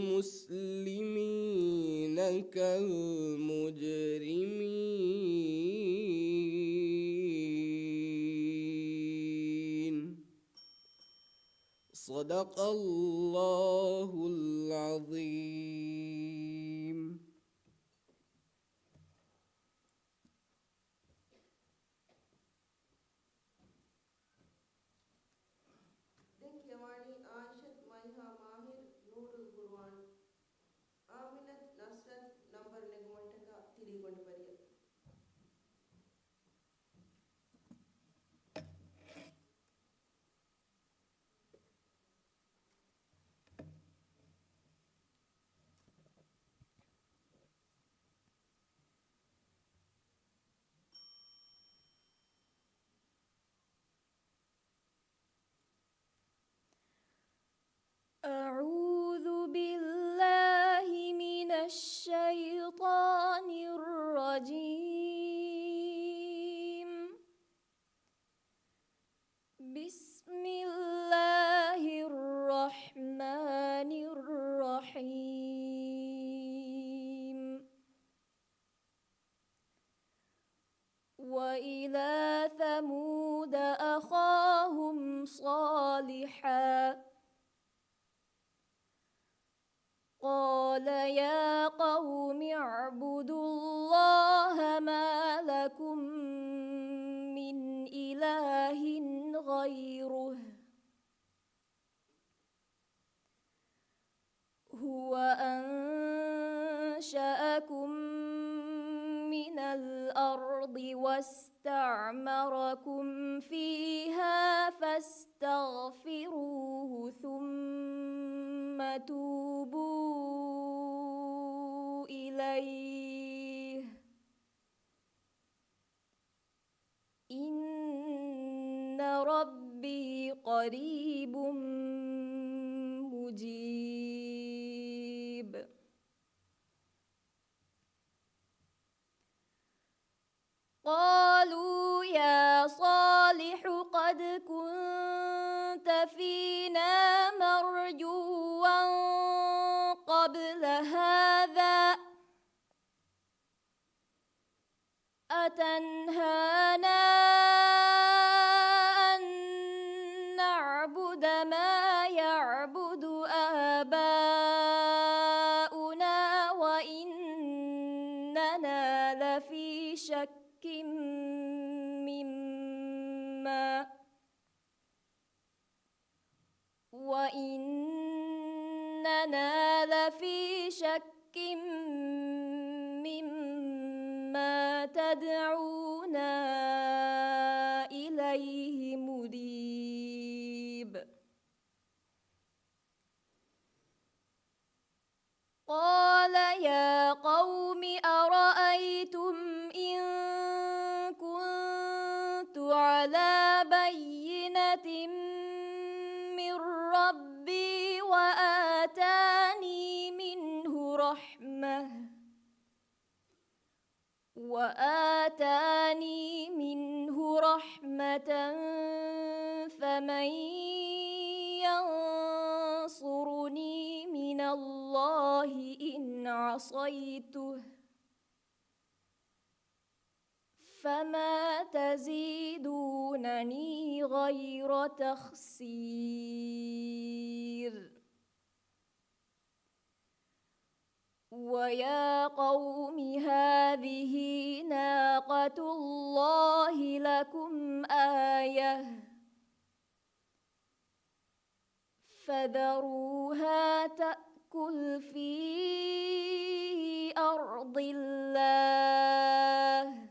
المسلمين كالمجرمين صدق الله العظيم.
Denkjewani Aishat Maiha Mahir Nurul Qur'an Aminat Nasrat number Negmataka Tirigondu Bariya.
أعوذ بالله من الشيطان الرجيم. بسم الله الرحمن الرحيم. وإلى ثمود أخاهم صالحا قال يا قوم اعبدوا الله ما لكم من إله غيره هو أنشأكم من الأرض واستعمركم فيها فاستغفروه ثم توبوا إليه إن ربي قريب مجيب. قالوا يا صالح قد كنت فينا مرجوا قبل هذا أتنهانا أن نعبد ما يعبد آباؤنا وإننا لفي شك مما تدعونا إليه مريب. قال يا قوم أرأيتم إن كنت على بينة من ربي وآتاني منه رحمة فمن ينصرني من الله إن عصيته فما تزيدونني غير تخسير. ويا قوم هذه ناقة الله لكم آية فذروها تأكل في أرض الله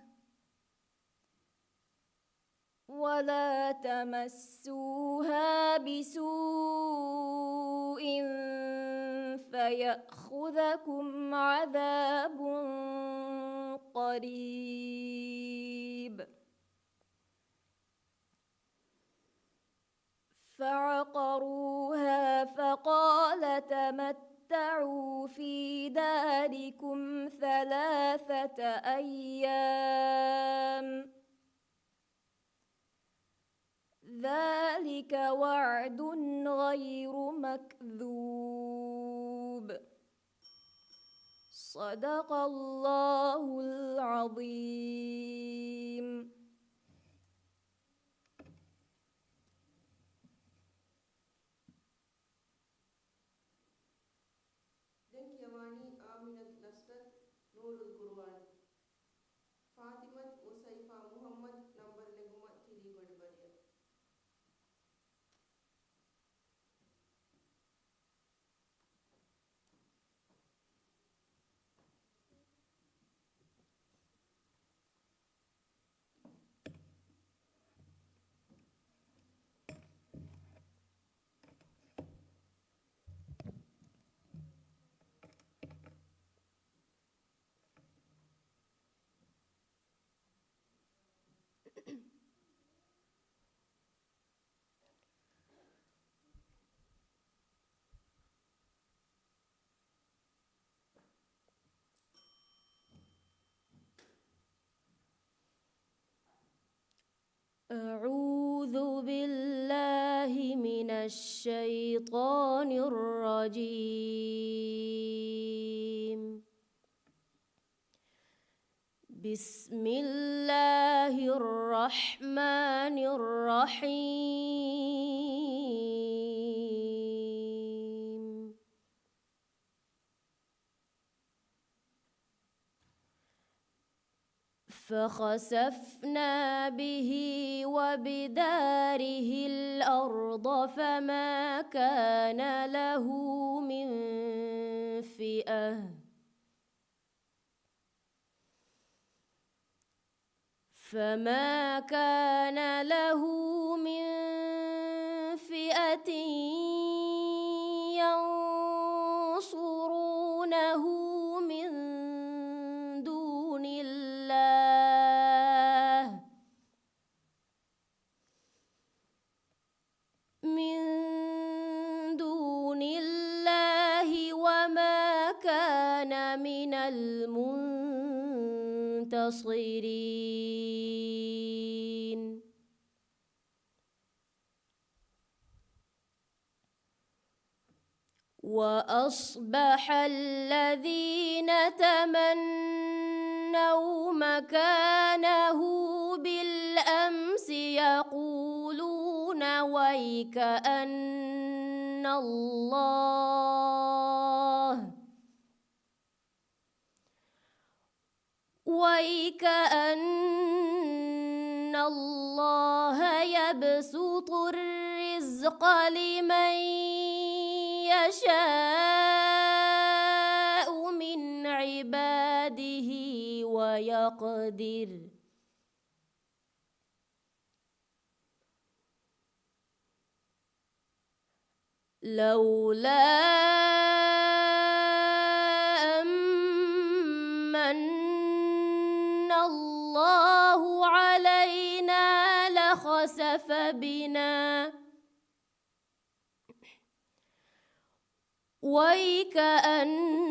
ولا تمسوها بسوء فيأخذكم عذاب قريب. فعقروها فقال تمتعوا في داركم 3 أيام ذلك وعد غير مكذوب. صدق الله العظيم.
Denkjawani Aminat Nasrat Nurul Quran Fatimat Usaifa Muhammad number leguma tiri godbariya.
أعوذ بالله من الشيطان الرجيم. بسم الله الرحمن الرحيم. فخسفنا به وبداره الأرض فما كان له من فئة ينصرونه من دون الله وما كان من المنتصرين. وأصبح الذين تمنوا مكانه بالأمس يقولون ويكأن الله يبسط الرزق لمن يشاء من عباده ويقدر لولا أمن الله علينا لخسف بنا ويكأنه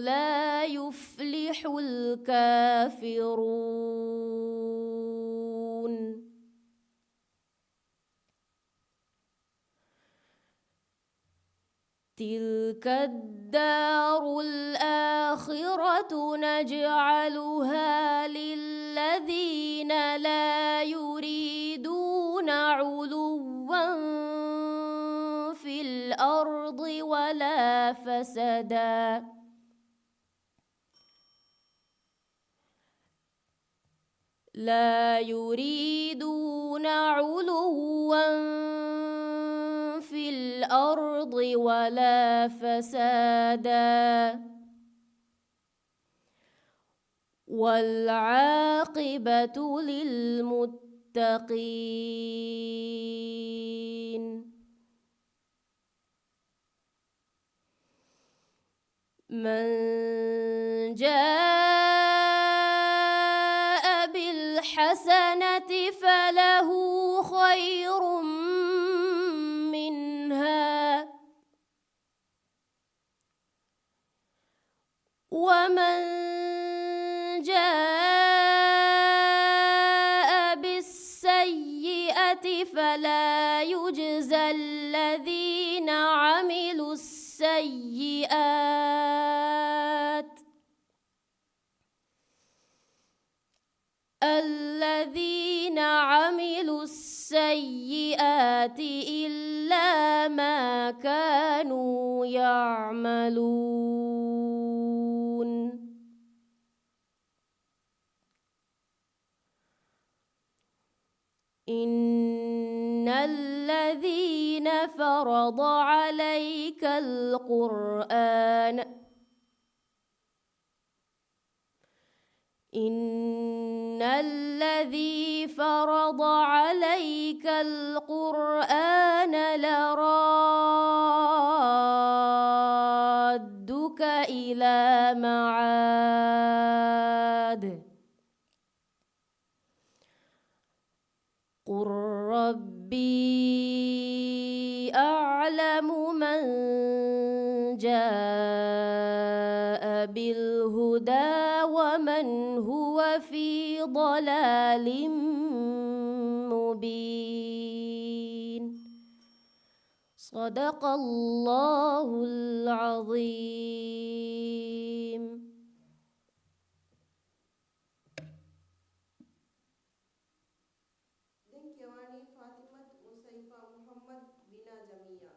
لا يفلح الكافرون. تلك الدار الآخرة نجعلها للذين لا يريدون علوا في الأرض ولا فسادا والعاقبة للمتقين. من جاء بالحسنة فله خير منها ومن جاء بالسيئة فلا يجزى الذين عملوا السيئات إلا ما كانوا يعملون. إن الذين فرض عليك القرآن إن الذي فرض عليك القرآن لرادك إلى معاد قل ربي أعلم من جاء بالهدى ومن هو في ضلال مبين. صدق الله العظيم.
Dinkyawani Fatimat Musaifa Muhammad Bina Jamia.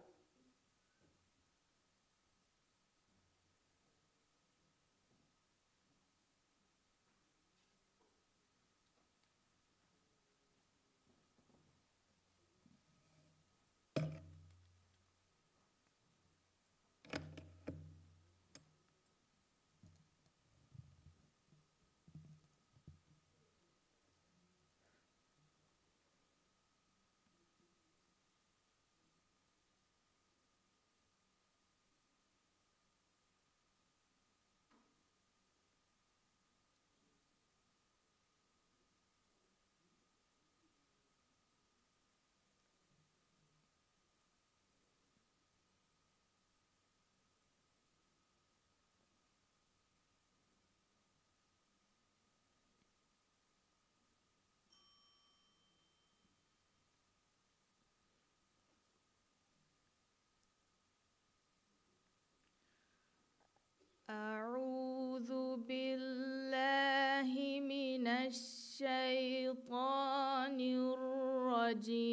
الرجيم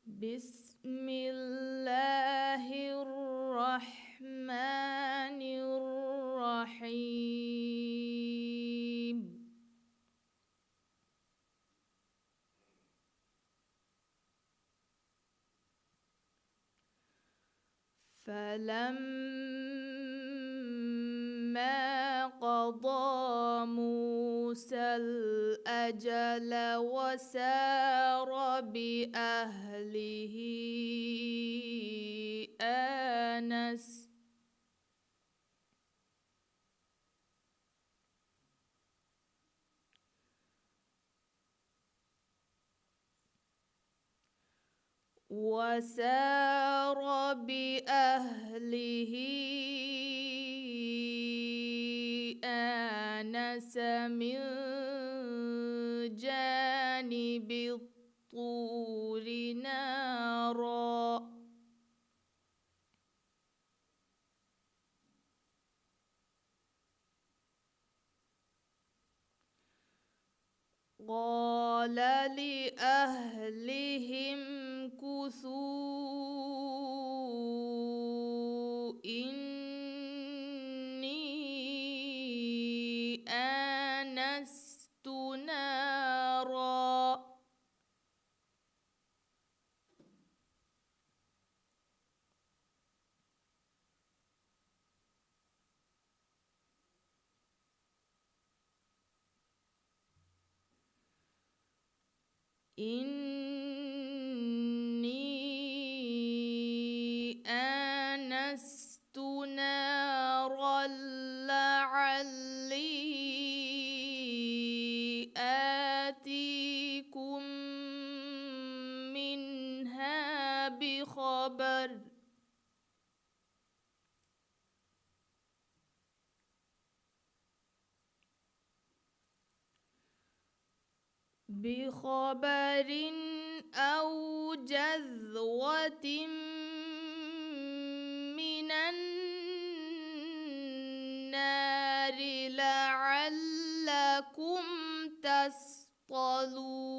بسم الله الرحمن الرحيم فلما قضى موسى الأجل وسار بأهله آنس من جانب الطور نارا قال لأهلهم كثوا إني آنست نارا إني آنست نارا لعلي آتيكم منها بخبر أو جذوة من النار لعلكم تصطلون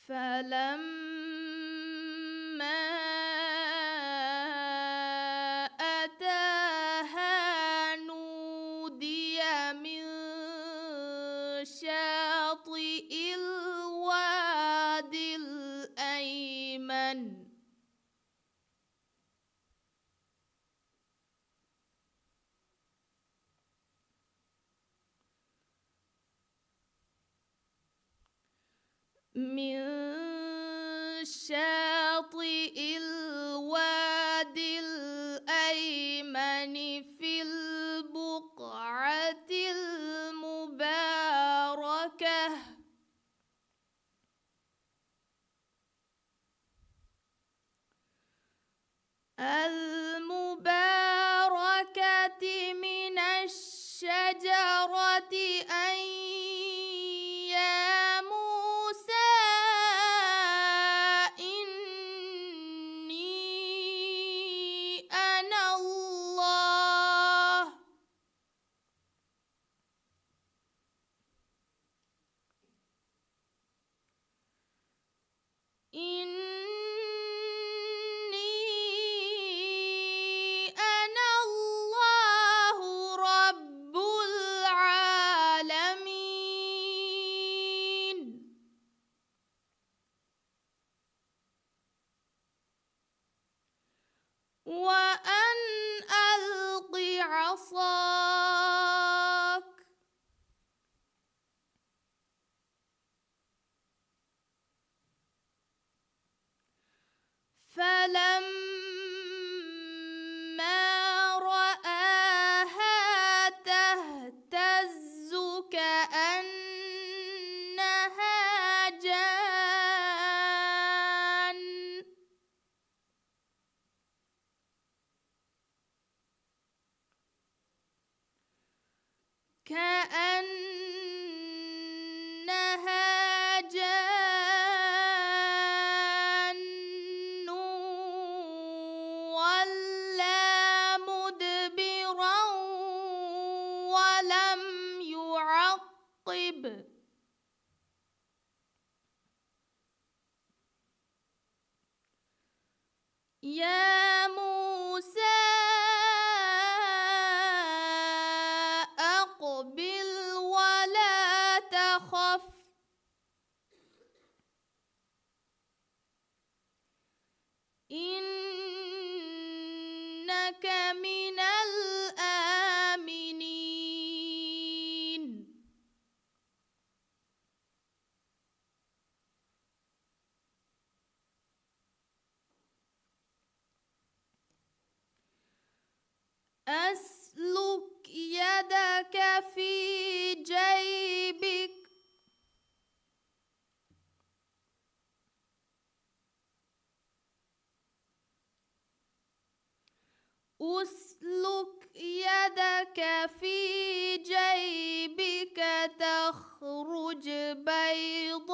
فلما أتاها نودي من شاطئ الوادي الأيمن من شاطئ الوادي الأيمن في البقعة المباركة من الشجرة أن يا موسى إني أنا الله رب العالمين وأن ألق عصاك فلما رآها تهتز كأنها جان واقترب. يا موسى أقبل ولا تخف إنك من الآمنين. أسلك يدك في جيبك أسلك يدك في جيبك تخرج بيضاء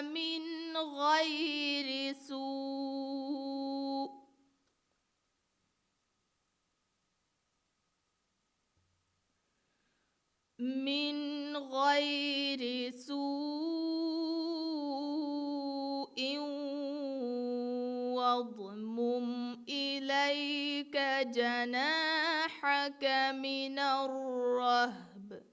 من غير سوء واضمم إليك جناحك من الرهب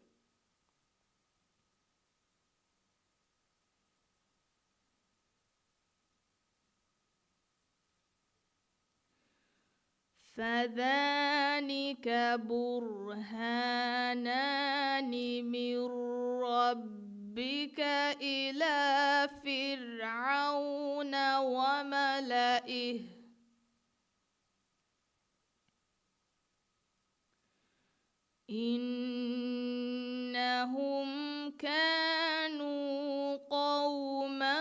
فذلك برهانان من ربك إلى فرعون وملئه إنهم كانوا قوما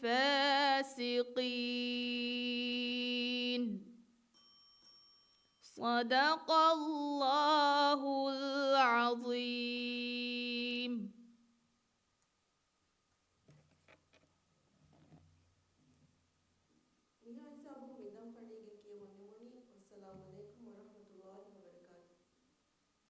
فاسقين. صدق الله